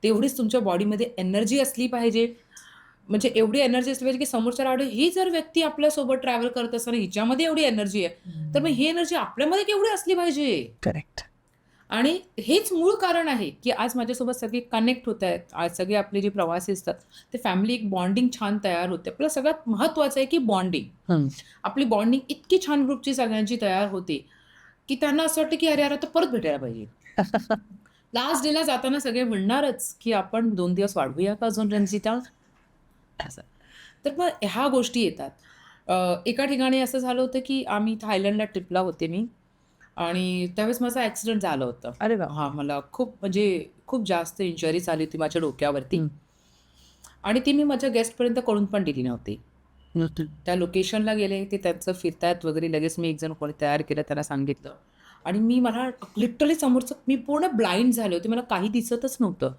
तेवढीच तुमच्या बॉडीमध्ये एनर्जी असली पाहिजे. म्हणजे एवढी एनर्जी असली पाहिजे की समोरच्या आवडे ही जर व्यक्ती आपल्यासोबत ट्रॅव्हल करत असताना हिच्यामध्ये एवढी एनर्जी आहे, तर मग ही एनर्जी आपल्यामध्ये केवढी असली पाहिजे. करेक्ट. आणि हेच मूळ कारण आहे की आज माझ्यासोबत सगळे कनेक्ट होत आहेत. आज सगळे आपले जे प्रवासी असतात ते फॅमिली, एक बॉन्डिंग छान तयार होते. आपलं सगळ्यात महत्त्वाचं आहे की बॉन्डिंग. आपली बॉन्डिंग इतकी छान ग्रुपची सगळ्यांची तयार होते की त्यांना असं वाटतं की अरे यार आता परत भेटायला पाहिजे. लास्ट डेला जाताना सगळे म्हणणारच की आपण 2 दिवस वाढवूया का अजून रंजिता, असं. तर मग ह्या गोष्टी येतात. एका ठिकाणी असं झालं होतं की आम्ही थायलंडला ट्रिपला होते मी, आणि त्यावेळेस माझा ॲक्सिडेंट झालं होतं. अरे वा. हां, मला खूप जास्त इंजुरी झाली होती माझ्या डोक्यावरती. आणि ती मी माझ्या गेस्टपर्यंत कळून पण दिली नव्हती. त्या लोकेशनला गेले, ते त्यांचं फिरतायत वगैरे, लगेच मी एक जण कोणी तयार केलं, त्यांना सांगितलं. आणि मला लिटरली समोरचं मी पूर्ण ब्लाइंड झाले होते, मला काही दिसतच नव्हतं.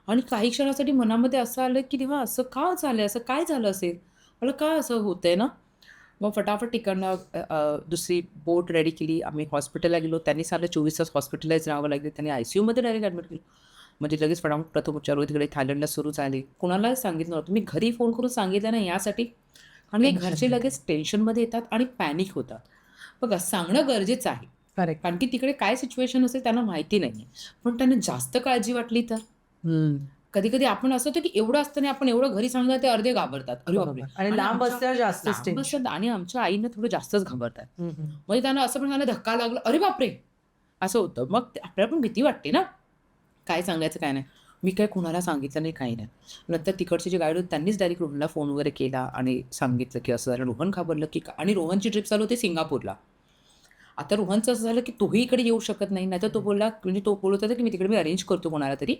आणि काही क्षणासाठी मनामध्ये असं आलं की तेव्हा असं का झालं, असं काय झालं असेल, मला का असं होतंय ना. मग फटाफट तिकडनं दुसरी बोट रेडी केली, आम्ही हॉस्पिटलला गेलो. त्यांनी सांगितलं 24 तास हॉस्पिटलाइज राहावं लागेल. त्यांनी ICUमध्ये डायरेक्ट ॲडमिट केलं. म्हणजे लगेच फटाफट प्रथम उपचार तिकडे थायलंडला सुरू झाले. कुणालाच सांगितलं नव्हतं. मी घरी फोन करून सांगितलं ना यासाठी, कारण की घरचे लगेच टेन्शनमध्ये येतात आणि पॅनिक होतात. बघा, सांगणं गरजेचं आहे, करेक्ट. कारण की तिकडे काय सिच्युएशन असेल त्यांना माहिती नाही. पण त्यांना जास्त काळजी वाटली तर कधी कधी आपण असं होतं की एवढं असताना आपण एवढं घरी सांगणार, ते अर्धे घाबरतात. अरे बापरे. आणि लांब आमच्या- असल्यावर जास्तच लांब टेन्शन. असतात. आणि आमच्या आईनं थोडं जास्तच घाबरतात. म्हणजे त्यांना असं पण त्यांना धक्का लागला, अरे बापरे, असं होतं. मग आपल्याला पण भीती वाटते ना, काय सांगायचं काय नाही. मी काय कुणाला सांगितलं नाही, काही नाही. नंतर तिकडचे जे गाईड होते त्यांनीच डायरेक्ट रोहनला फोन वगैरे केला आणि सांगितलं की असं झालं. रोहन घाबरलं की आणि रोहनची ट्रिप चालू होती सिंगापूरला. आता रोहनचं असं झालं की तोही इकडे येऊ शकत नाही, नाहीतर तो बोलला, म्हणजे तो बोलत होता की मी तिकडे अरेंज करतो कोणाला तरी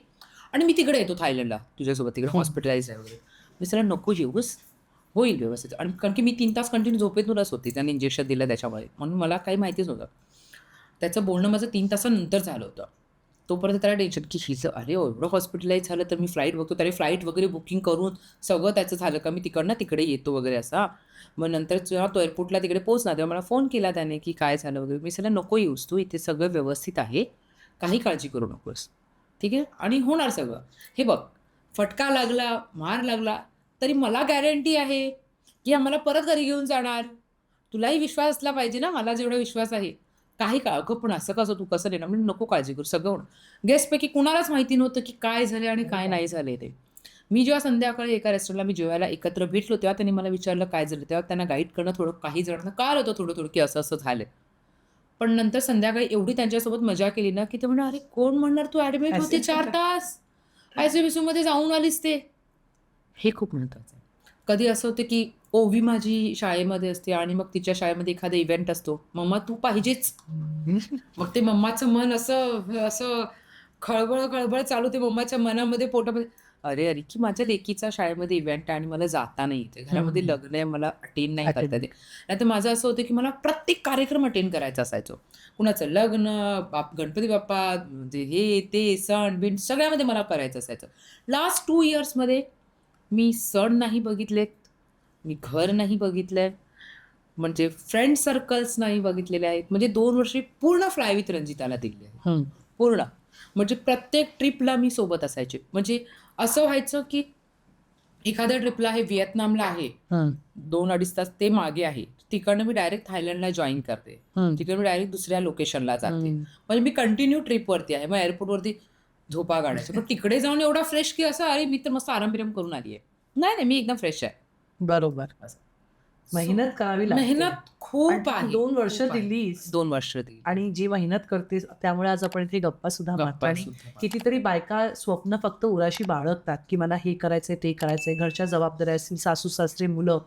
आणि मी तिकडे येतो थायलंडला तुझ्यासोबत, तिकडे हॉस्पिटलाइज आहे वगैरे. मी सर नको येऊस, होईल व्यवस्थित. आणि कारण की मी 3 तास कंटिन्यू झोपेतूनच होती, त्याने इंजेक्शन दिलं त्याच्यामुळे, म्हणून मला काही माहितीच नव्हतं. त्याचं बोलणं माझं 3 तासानंतर झालं होतं. तोपर्यंत त्याला टेन्शन की हिचं अरे एवढं हॉस्पिटलाइज झालं तर मी फ्लाईट बघतो, त्याने फ्लाईट वगैरे बुकिंग करून सगळं त्याचं झालं का मी तिकडनं तिकडे येतो वगैरे असा. मग नंतर जेव्हा तो एअरपोर्टला तिकडे पोहोचला तेव्हा मला फोन केला त्याने की काय झालं वगैरे. मी सांगितलं नको येऊस तू, इथे सगळं व्यवस्थित आहे, काही काळजी करू नकोस, ठीक आहे, आणि होणार सगळं. हे बघ, फटका लागला, मार लागला तरी मला गॅरंटी आहे की आम्हाला परत घरी घेऊन जाणार. तुलाही विश्वास असला पाहिजे ना, मला जेवढा विश्वास आहे. काही का अगं पण असं कसं, तू कसं देणार, म्हणजे नको काळजी करू, सगळं होणार. गेस्टपैकी कुणालाच माहिती नव्हतं की काय झाले आणि काय नाही झाले ते. मी जेव्हा संध्याकाळी एका रेस्टॉरंटला मी जेवायला एकत्र भेटलो तेव्हा त्यांनी मला विचारलं काय झालं, तेव्हा त्यांना गाईड करणं थोडं काही जणांना कळलं होतं थोडं की असं असं झालं. पण नंतर संध्याकाळी एवढी त्यांच्यासोबत मजा केली ना की ते म्हणणार अरे कोण म्हणणार तू ॲडमिट होती 4 तास ICU मध्ये जाऊन आलीस ते. हे खूप महत्त्वाचं आहे. कधी असं होतं की ओवी माझी शाळेमध्ये असते आणि मग तिच्या शाळेमध्ये एखादा इव्हेंट असतो, मम्मा तू पाहिजेच. मग ते मम्माचं मन असं असं खळबळ खळबळ चालू, ते मम्माच्या मनामध्ये पोटामध्ये अरे अरे की माझ्या लेकीचा शाळेमध्ये इव्हेंट आहे आणि मला जाता नाही येते, घरामध्ये लग्न आहे, मला अटेंड नाही करता येते. नाही तर माझं असं होतं की मला प्रत्येक कार्यक्रम अटेंड करायचा असायचो. कुणाचं लग्न, गणपती बाप्पा, म्हणजे हे ते सण बिण सगळ्यामध्ये मला करायचं असायचं. लास्ट 2 इयर्समध्ये मी सण नाही बघितलेत, मी घर नाही बघितलंय, म्हणजे फ्रेंड सर्कल्स नाही बघितलेले आहेत. म्हणजे 2 वर्षे पूर्ण फ्लाय विथ रंजिताला दिली आहे, पूर्ण. म्हणजे प्रत्येक ट्रिपला मी सोबत असायचे. म्हणजे असं व्हायचं की एखाद्या ट्रिपला आहे, व्हिएतनामला आहे, 2-2.5 तास ते मागे आहे, तिकडनं मी डायरेक्ट थायलंडला जॉईन करते, तिकडे मी डायरेक्ट दुसऱ्या लोकेशनला जाते. म्हणजे मी कंटिन्यू ट्रिपवरती आहे. मग एअरपोर्टवरती झोपा काढायचे, पण तिकडे जाऊन एवढा फ्रेश की असं अरे मी तर मस्त आराम बिराम करून आली आहे. नाही मी एकदम फ्रेश आहे. बरोबर. मेहनत करावी लागते. मेहनत खूप आहे. 2 वर्ष दिलीस 2 वर्ष दिली आणि जी मेहनत करतेस त्यामुळे आज आपण इथे गप्पा सुद्धा मारतो. आणि कितीतरी बायका स्वप्न फक्त उराशी बाळगतात की मला हे करायचंय ते करायचंय, घरच्या जबाबदाऱ्या असतील, सासू सासरे मुलं.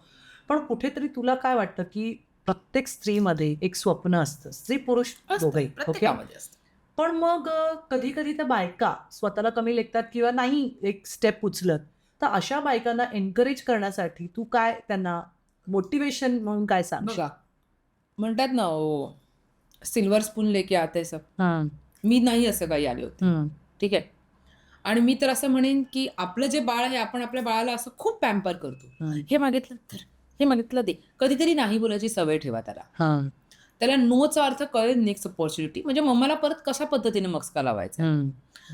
पण कुठेतरी तुला काय वाटतं की प्रत्येक स्त्रीमध्ये एक स्वप्न असतं, स्त्री पुरुष दोघंही, ओके. प्रत्येकामध्ये असतं. पण मग कधी कधी त्या बायका स्वतःला कमी लेखतात किंवा नाही एक स्टेप उचलत, तर अशा बायकांना एनकरेज करण्यासाठी तू काय त्यांना मोटिवेशन म्हणून काय सांग? बघा, म्हणतात ना सिल्वर स्पून लेके आते सब. मी नाही असं काही आले होते, ठीक आहे. आणि मी तर असं म्हणेन की आपलं जे बाळ आहे, आपण आपल्या बाळाला असं खूप पॅम्पर करतो, हे मागितलं तर हे मागितलं दे. कधीतरी नाही बोलायची सवय ठेवा त्याला. त्याला नोचा अर्थ कळेल, नेक्स्ट अपॉर्च्युनिटी, म्हणजे मम्माला परत कशा पद्धतीने मस्का लावायचा.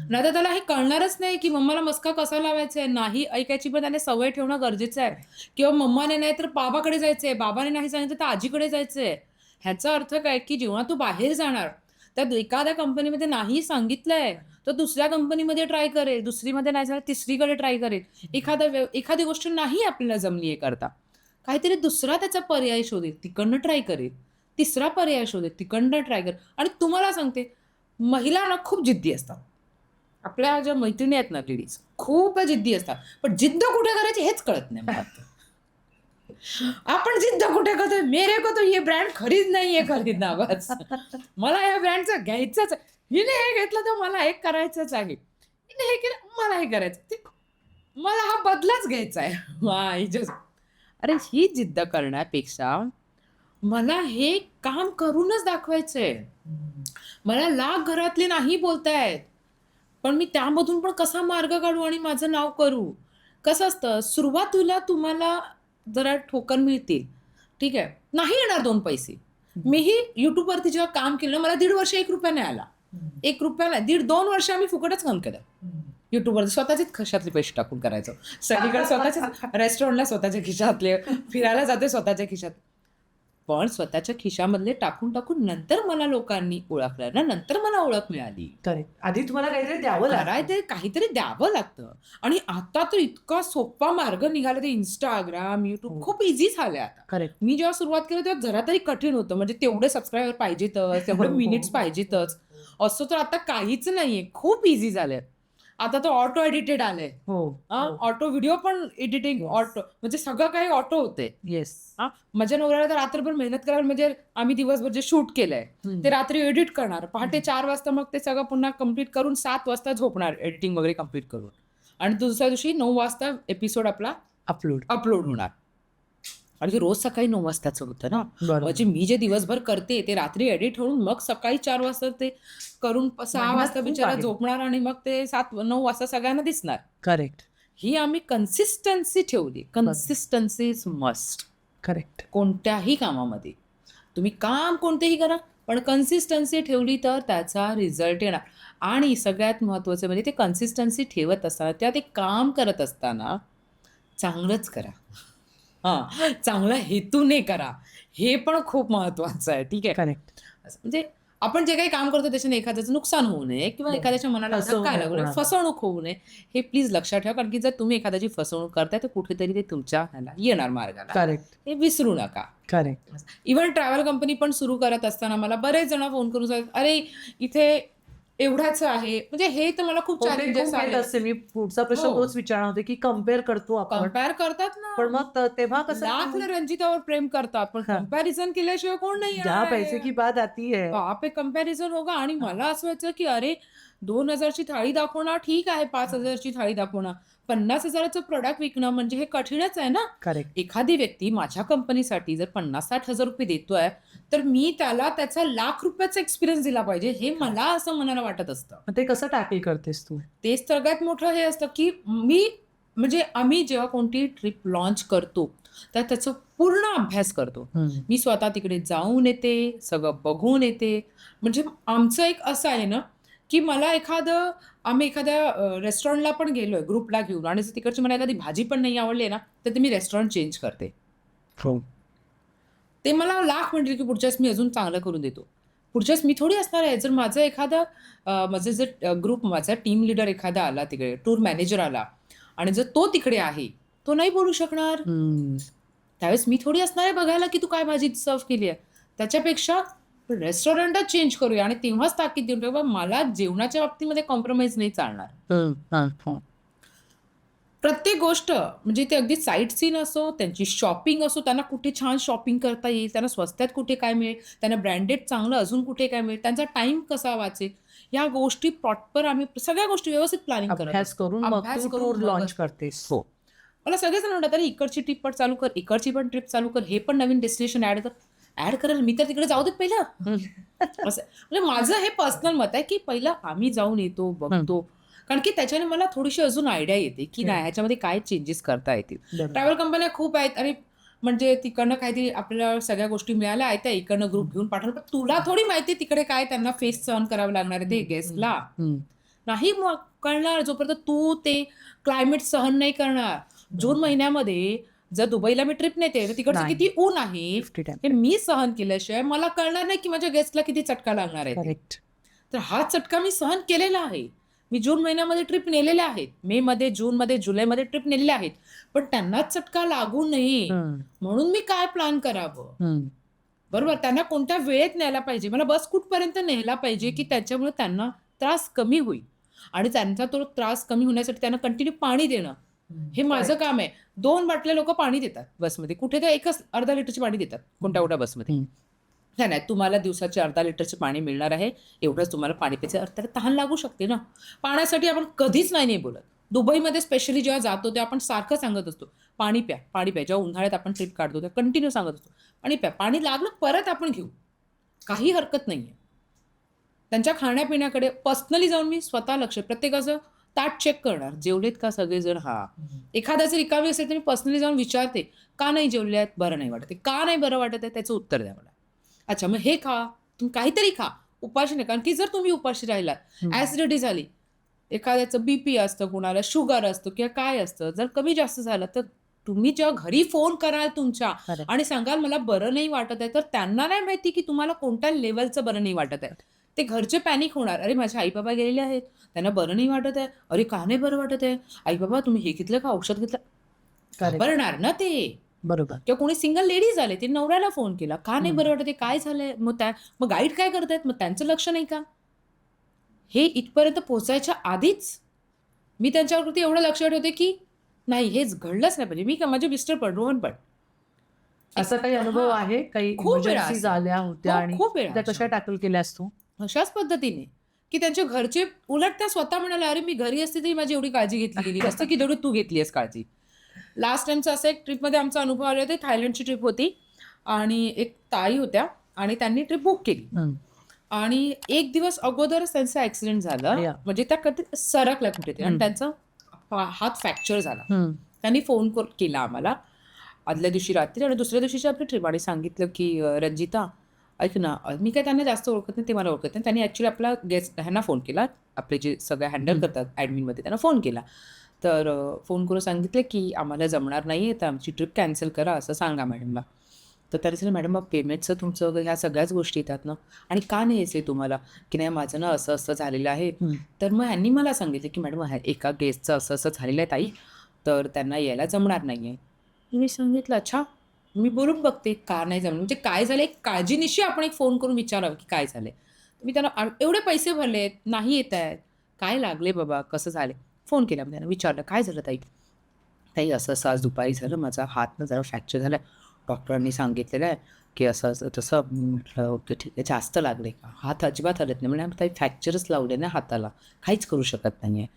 नाही तर त्याला हे कळणारच नाही की मम्माला मस्का कसा लावायचा आहे. नाही ऐकायची पण त्याने सवय ठेवणं गरजेचं आहे. किंवा मम्माने नाही तर बाबाकडे जायचंय, बाबाने नाही सांगितलं तर आजीकडे जायचंय. ह्याचा अर्थ काय की जेव्हा तू बाहेर जाणार, त्या एखाद्या कंपनीमध्ये नाही सांगितलंय तर दुसऱ्या कंपनीमध्ये ट्राय करेल, दुसरीमध्ये नाही झालं तिसरीकडे ट्राय करेल. एखादी गोष्ट नाही आपल्याला जमली आहे करता, काहीतरी दुसरा त्याचा पर्याय शोधेल, तिकडनं ट्राय करेल. तिसरा पर्याय शोधेल, तिकडनं ट्राय कर. आणि तुम्हाला सांगते, महिला ना खूप जिद्दी असतात. आपल्या ज्या मैत्रिणी आहेत ना लेडीज, खूप जिद्दी असतात, पण जिद्द कुठे करायची हेच कळत नाही मला. आपण जिद्द कुठे करतोय, मेरे को तो ये ब्रँड खरीदना ही है, खरीदना बस. मला या ब्रँडचं घ्यायचंच आहे, हिने हे घेतलं तर मला हे करायचंच आहे, हिने हे केलं मला हे करायचं, मला हा बदलाच घ्यायचा आहे. अरे ही जिद्द करण्यापेक्षा मला हे काम करूनच दाखवायचंय. मला लाख घरातले नाही बोलतायत, पण मी त्यामधून पण कसा मार्ग काढू आणि माझं नाव करू. कसं असतं, सुरुवातीला तुम्हाला जरा ठोकर मिळतील, ठीक आहे, नाही येणार 2 पैसे. मीही युट्यूबवरती जेव्हा काम केलं, मला 1.5 वर्ष 1 रुपया नाही आला. 1 रुपया नाही, 1.5-2 वर्ष आम्ही फुकटच काम केलं युट्यूबवरती. स्वतःचेच खिशातले पैसे टाकून करायचो, सगळीकडे स्वतःचे, रेस्टॉरंटला स्वतःच्या खिशातले, फिरायला जाते स्वतःच्या खिशात. पण स्वतःच्या खिशामधले टाकून टाकून नंतर मला लोकांनी ओळखलं ना, नंतर मला ओळख मिळाली. करेक्ट. आधी तुम्हाला काहीतरी द्यावं लागतं, काहीतरी द्यावं लागतं. आणि आता तर इतका सोपा मार्ग निघाला, ते इंस्टाग्राम, युट्यूब खूप इझी झाले आता. करेक्ट. मी जेव्हा सुरुवात केली तेव्हा जरा तरी कठीण होतं, म्हणजे तेवढे सबस्क्रायबर पाहिजेतच, तेवढे मिनिट्स पाहिजेतच, असं तर आता काहीच नाहीये, खूप इझी झालंय. आता तो ऑटो एडिटेड आलंय, ऑटो व्हिडिओ पण एडिटिंग, ऑटो, म्हणजे सगळं काही ऑटो होते. येस. माझ्या नवऱ्याला तर रात्रभर मेहनत करायला, म्हणजे आम्ही दिवसभर जे शूट केलंय ते रात्री एडिट करणार, पहाटे 4 वाजता मग ते सगळं पुन्हा कम्प्लीट करून 7 वाजता झोपणार, एडिटिंग वगैरे कम्प्लीट करून, आणि दुसऱ्या दिवशी 9 वाजता एपिसोड आपला अपलोड होणार. आणि ते रोज सकाळी 9 वाजताचं होतं ना. बरोबर. म्हणजे मी जे दिवसभर करते ते रात्री एडिट होऊन मग सकाळी 4 वाजता ते करून 6 मेहनत वाजता खूप बिचारा आहे. झोपणार आणि मग ते 7-9 वाजता सगळ्यांना दिसणार. करेक्ट. ही आम्ही कन्सिस्टन्सी ठेवली. Consistency is must. करेक्ट. कोणत्याही कामामध्ये तुम्ही काम कोणतेही करा, पण कन्सिस्टन्सी ठेवली तर त्याचा रिझल्ट येणार. आणि सगळ्यात महत्त्वाचं म्हणजे ते कन्सिस्टन्सी ठेवत असताना त्या ते काम करत असताना चांगलंच करा. हां, चांगला हेतूने करा. हे पण खूप महत्त्वाचं आहे. ठीक आहे. करेक्ट. असं म्हणजे आपण जे काही काम करतो त्याच्याने एखाद्याचं नुकसान होऊ नये किंवा एखाद्याच्या मनाला फसवणूक धक्का लागू नये, होणार. फसवणूक होऊ नये, हे प्लीज लक्षात ठेवा. कारण की जर तुम्ही एखाद्याची फसवणूक करताय तर कुठेतरी ते तुमच्या ह्याला येणार मार्गाला. करेक्ट. हे विसरू नका. करेक्ट. इव्हन ट्रॅव्हल कंपनी पण सुरू करत असताना मला बरेच जण फोन करून सांगतात, अरे इथे एवढाच आहे. म्हणजे हे तर मला खूप चॅलेंजेस आले. असते. मी पुढचा प्रश्न हो. तोच विचारणार होते की कम्पेअर करतो आपण, कम्पेअर करतात ना. पण मग तेव्हा कसं लाख रंजितावर प्रेम करतात पण हा. कंपॅरिझन केल्याशिवाय कोण नाही ज्या येणार आहे. पैसे की बात आती है. पे कंपॅरिझन होगा. आणि मला असं व्हायचं की अरे 2,000ची थाळी दाखवणार ठीक आहे, 5,000ची थाळी दाखवणार, 50,000चं प्रोडक्ट विकणं म्हणजे हे कठीणच आहे ना. करेक्ट. एखादी व्यक्ती माझ्या कंपनीसाठी जर 50-60 हजार रुपये देतोय तर मी त्याला त्याचा ₹1,00,000 एक्सपिरियन्स दिला पाहिजे, हे मला असं मनाला वाटत असतं. मग ते कसं टॅकल करतेस तू? तेच सगळ्यात मोठं हे असतं की म्हणजे आम्ही जेव्हा कोणती ट्रिप लॉन्च करतो तर त्याचा पूर्ण अभ्यास करतो. मी स्वतः तिकडे जाऊन येते, सगळं बघून येते. म्हणजे आमचं एक असं आहे ना की मला आम्ही एखाद्या रेस्टॉरंटला पण गेलोय ग्रुपला घेऊन आणि जर तिकडची मला एखादी भाजी पण नाही आवडली ना तर ते मी रेस्टॉरंट चेंज करते. ते मला लाख म्हटले की पुढच्याच मी अजून चांगलं करून देतो. पुढच्याच मी थोडी असणार आहे. जर माझं जर ग्रुप, माझा टीम लिडर एखादा आला तिकडे, टूर मॅनेजर आला आणि जर तो तिकडे आहे, तो नाही बोलू शकणार. त्यावेळेस मी थोडी असणार आहे बघायला की तू काय भाजी सर्व केली आहे. त्याच्यापेक्षा रेस्टॉरंटच चेंज करूया आणि तेव्हाच ताकीद देऊन ठेवा, मला जेवणाच्या बाबतीमध्ये कॉम्प्रोमाइज नाही चालणार. प्रत्येक गोष्ट म्हणजे ते अगदी साईट सीन असो, त्यांची शॉपिंग असो, त्यांना कुठे छान शॉपिंग करता येईल, त्यांना स्वस्तात कुठे काय मिळेल, त्यांना ब्रँडेड चांगलं अजून कुठे काय मिळेल, त्यांचा टाइम कसा वाचेल, या गोष्टी प्रॉपर आम्ही सगळ्या गोष्टी व्यवस्थित प्लॅनिंग अभ्यास करून मग तू टूर लॉन्च करतेस. हो. मला सगळेजण म्हणतात, अरे इकडची ट्रिप पण चालू कर, इकडची पण ट्रिप चालू कर, हे पण नवीन डेस्टिनेशन ऍड करायला मी तर तिकडे जाऊ देत पहिलं. असं म्हणजे माझं हे पर्सनल मत आहे की पहिलं आम्ही जाऊन येतो, बघतो. कारण की त्याच्याने मला थोडीशी अजून आयडिया येते की नाही ह्याच्यामध्ये काय चेंजेस करता येतील. ट्रॅव्हल कंपन्या खूप आहेत आणि म्हणजे तिकडनं काहीतरी आपल्याला सगळ्या गोष्टी मिळाल्या आहेत, त्या इकडनं ग्रुप घेऊन पाठवलं, पण तुला थोडी माहिती तिकडे काय त्यांना फेस सहन करावं लागणार आहे ते गेस्टला नाही कळणार जोपर्यंत तू ते क्लायमेट सहन नाही करणार. जून महिन्यामध्ये जर दुबईला मी ट्रिप नेते तर तिकडचं किती ऊन आहे हे मी सहन केल्याशिवाय मला कळणार नाही की माझ्या गेस्टला किती चटका लागणार आहे. तर हा चटका मी सहन केलेला आहे. मी जून महिन्यामध्ये ट्रिप नेलेल्या आहेत, मे मध्ये, जून मध्ये, जुलैमध्ये ट्रिप नेलेल्या आहेत, पण त्यांनाच चटका लागू नये म्हणून मी काय प्लॅन करावं. बरोबर, त्यांना कोणत्या वेळेत न्यायला पाहिजे, मला बस कुठपर्यंत न्यायला पाहिजे की त्याच्यामुळे त्यांना त्रास कमी होईल आणि त्यांचा तो त्रास कमी होण्यासाठी त्यांना कंटिन्यू पाणी देणं हे माझं काम आहे. 2 बाटल्या लोक पाणी देतात बसमध्ये, कुठे तर एकच अर्धा लिटरचे पाणी देतात कोणत्या बसमध्ये. नाही, तुम्हाला दिवसाचे अर्धा लिटरचे पाणी मिळणार आहे, एवढंच तुम्हाला पाणी प्यायचं. तर तहान लागू शकते ना. पाण्यासाठी आपण कधीच नाही बोलत. दुबईमध्ये स्पेशली जेव्हा जातो तेव्हा आपण सारखं सांगत असतो पाणी प्या, पाणी प्या. जेव्हा उन्हाळ्यात आपण ट्रिप काढतो तेव्हा कंटिन्यू सांगत असतो पाणी प्या, पाणी लागलं परत आपण घेऊ, काही हरकत नाही आहे. त्यांच्या खाण्यापिण्याकडे पर्सनली जाऊन मी स्वतः लक्ष, प्रत्येकाचं ताट चेक करणार, जेवलेत का सगळेजण. एखादा जर रिकामी असेल तर मी पर्सनली जाऊन विचारते का नाही जेवले आहेत, बरं नाही वाटत आहे, का नाही बरं वाटत आहे, त्याचं उत्तर द्या मला. अच्छा मग हे खा, तुम्ही काहीतरी खा, उपाशी नाही. कारण की जर तुम्ही उपाशी राहिलात, ऍसिडिटी झाली, एखाद्याचं बीपी असतं, कुणाला शुगर असतं किंवा काय असतं, जर कमी जास्त झालं तर तुम्ही जेव्हा घरी फोन कराल तुमच्या आणि सांगाल मला बरं नाही वाटत आहे, तर त्यांना नाही माहिती की तुम्हाला कोणत्या लेवलचं बरं नाही वाटत आहे. ते घरचे पॅनिक होणार, अरे माझे आई बाबा गेलेले आहेत, त्यांना बरं नाही वाटत आहे, अरे का नाही बरं वाटत आहे, आई बाबा तुम्ही हे घेतलं का, औषध घेतलं, घाबरणार ना ते. बरोबर. किंवा कोणी सिंगल लेडी झाले, ते नवऱ्याला फोन केला, का नाही बरं वाटत आहे, काय झालंय, मग गाईड काय करतायत, मग त्यांचं लक्ष नाही का. हे इथपर्यंत पोहोचायच्या आधीच मी त्यांच्यावरती एवढं लक्ष ठेवते की नाही हेच घडलंच नाही पाहिजे. मी का माझे मिस्टर पण, रोहन पण. असा काही अनुभव आहे, काही इमर्जन्सी आल्या होत्या आणि त्या कशा टॅकल केल्यास तू? अशाच पद्धतीने की त्यांच्या घरचे उलट त्या स्वतः म्हणाल्या, अरे मी घरी असते तरी माझी एवढी काळजी घेतली गेली असते की जेवढी तू घेतली आहेस काळजी. लास्ट टाइमचं असं एक ट्रिपमध्ये आमचा अनुभव आले होते. थायलंडची ट्रिप होती आणि एक ताई होत्या आणि त्यांनी ट्रिप बुक केली आणि एक दिवस अगोदरच त्यांचा ऍक्सिडेंट झाला. या. म्हणजे त्या कधी सरकल्या कुठे आणि त्यांचा हात फ्रॅक्चर झाला. त्यांनी फोन केला आम्हाला आदल्या दिवशी रात्री आणि दुसऱ्या दिवशीची आपली ट्रिप आणि सांगितलं की रंजिता ऐक ना, मी काय त्यांना जास्त ओळखत नाही, ते मला ओळखत नाही. त्यांनी ॲक्च्युली आपला गेस्ट ह्यांना फोन केला, आपले जे सगळं हँडल करतात ॲडमिनमध्ये त्यांना फोन केला. तर फोन करून सांगितलं की आम्हाला जमणार नाही आहे, तर आमची ट्रिप कॅन्सल करा असं सांगा मॅडमला. तर त्याने सांगितलं मॅडम मग पेमेंटचं तुमचं वगैरे ह्या सगळ्याच गोष्टी येतात ना आणि का नाही यायचं तुम्हाला की नाही माझं ना असं असं झालेलं आहे. तर मग ह्यांनी मला सांगितलं की मॅडम एका गेस्टचं असं असं झालेलं आहे ताई, तर त्यांना यायला जमणार नाही आहे. मी सांगितलं अच्छा मी बोलून बघते का नाही जमलं, म्हणजे काय झालं एक काळजीनिशी आपण एक फोन करून विचारावं की काय झालं. मी त्यांना एवढे पैसे भरले नाही येत आहेत, काय लागले बाबा कसं झाले. फोन केला मी त्यांना विचारलं काय झालं ताई. ताई असं असं आज दुपारी झालं, माझा हातनं जरा फ्रॅक्चर झाला आहे, डॉक्टरांनी सांगितलेलं आहे की असं असं तसं. म्हटलं ओके ठीक आहे, जास्त लागले का, हात अजिबात हलत नाही. म्हणजे ताई फ्रॅक्चरच लावले ना हाताला, काहीच करू शकत नाही आहे.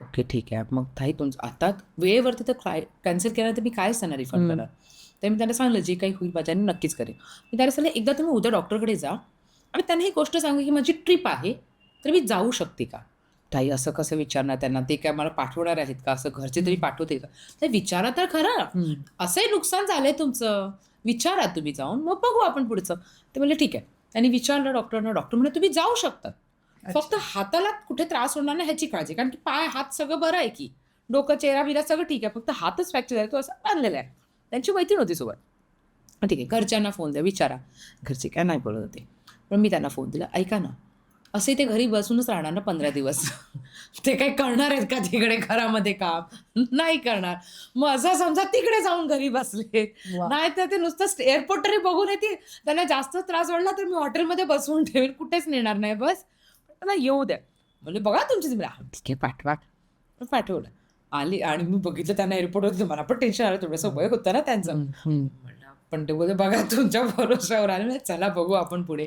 ओके ठीक आहे, मग ताई तुमचं आता वेळेवरती तर कॅन्सल केलं तर मी कायच त्यांना रिफंड करणार. तर मी त्यांना सांगितलं जे काही होईल माझ्याने नक्कीच करेन. मी त्यांना सांगितलं एकदा तुम्ही उद्या डॉक्टरकडे जा आणि त्यांना ही गोष्ट सांगा की माझी ट्रिप आहे तर मी जाऊ शकते का. ताई असं कसं विचारणार त्यांना, ते काय मला पाठवणार आहेत का, असं घरचे तरी पाठवते का. तर विचारा तर खरं, असंही नुकसान झालंय तुमचं, विचारा तुम्ही जाऊन मग बघू आपण पुढचं. ते म्हणले ठीक आहे. त्यांनी विचारलं डॉक्टरना, डॉक्टर म्हणे तुम्ही जाऊ शकता, फक्त हाताला कुठे त्रास होणार नाही ह्याची काळजी, कारण की पाय हात सगळं बरं आहे की डोकं चेहरा बिरा सगळं ठीक आहे, फक्त हातच फ्रॅक्चर झाला तो असं बांधलेला आहे. त्यांची मैत्रीण होती सोबत. ठीक आहे घरच्यांना फोन द्या विचारा, घरचे काय नाही बोलत होते. पण मी त्यांना फोन दिला ऐका ना असे ते घरी बसूनच राहणार ना 15 दिवस ते काही करणार आहेत का तिकडे घरामध्ये काम नाही करणार. मग असं समजा तिकडे जाऊन घरी बसले नाही तर ते नुसतं एअरपोर्ट तरी बघून येतील. त्यांना जास्त त्रास वाढला तर मी हॉटेलमध्ये बसवून ठेवेन, कुठेच नेणार नाही, बस त्यांना येऊ द्या. म्हणजे बघा तुमची ठीक आहे पाठवा. पाठवलं आली आणि मी बघितलं त्यांना एअरपोर्ट होतं, मला पण टेन्शन आलं, थोडंसं वय होतं ना त्यांचं. पण ते बोलते बघा तुमच्या भरोश्यावर आले ना, चला बघू आपण पुढे.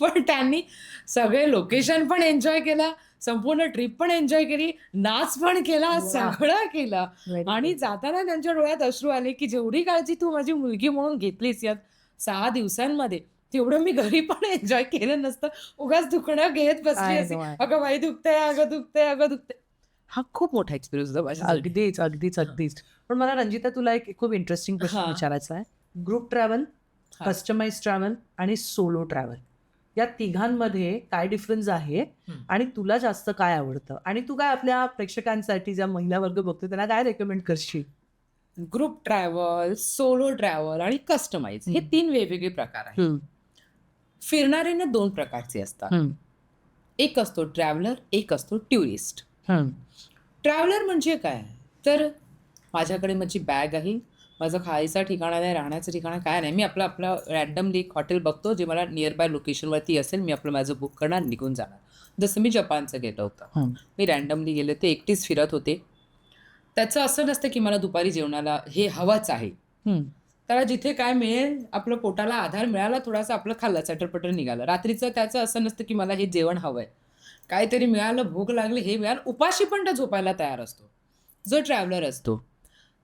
पण त्यांनी सगळे लोकेशन पण एन्जॉय केला, संपूर्ण ट्रिप पण एन्जॉय केली, नाच पण केला, सगळं केलं. आणि जाताना त्यांच्या डोळ्यात अश्रू आले की जेवढी काळजी तू माझी मुलगी म्हणून घेतलीस यात 6 दिवसांमध्ये तेवढं मी घरी पण एन्जॉय केलं नसतं. उगाच दुखणं घेत बसली असे, अगं बाई दुखतंय, अगं दुखतंय, अगं दुखतंय. हा खूप मोठा एक्सपिरियन्स होता माझ्या. अगदीच अगदीच अगदीच. पण मला रंजिता तुला एक खूप इंटरेस्टिंग प्रश्न विचारायचा आहे. ग्रुप ट्रॅव्हल, कस्टमाइज ट्रॅव्हल आणि सोलो ट्रॅव्हल या तिघांमध्ये काय डिफरन्स आहे आणि तुला जास्त काय आवडतं आणि तू काय आपल्या प्रेक्षकांसाठी ज्या महिला वर्ग बघतो त्यांना काय रेकमेंड करशील. ग्रुप ट्रॅव्हल, सोलो ट्रॅव्हल आणि कस्टमाइज हे 3 वेगवेगळे प्रकार आहेत. फिरणारे ना 2 प्रकारचे असतात, एक असतो ट्रॅव्हलर, एक असतो टुरिस्ट. ट्रॅव्हलर म्हणजे काय तर माझ्याकडे माझी बॅग आहे, माझं खायचं ठिकाणा नाही, राहण्याचं ठिकाणा काय नाही, मी आपलं रॅन्डमली एक हॉटेल बघतो जे मला नियर बाय लोकेशनवरती असेल, मी आपलं माझं बुक करणार निघून जाणार. जसं मी जपानचं गेलं होतं, मी रॅन्डमली गेले ते एकटीच फिरत होते. त्याचं असं नसतं की मला दुपारी जेवणाला हे हवंच आहे, त्याला जिथे काय मिळेल आपलं पोटाला आधार मिळाला थोडासा आपलं खाल्लं चटरपटर निघालं. रात्रीचं त्याचं असं नसतं की मला हे जेवण हवं आहे, काहीतरी मिळालं भूक लागली हे मिळालं, उपाशी पण तो झोपायला तयार असतो. जो ट्रॅव्हलर असतो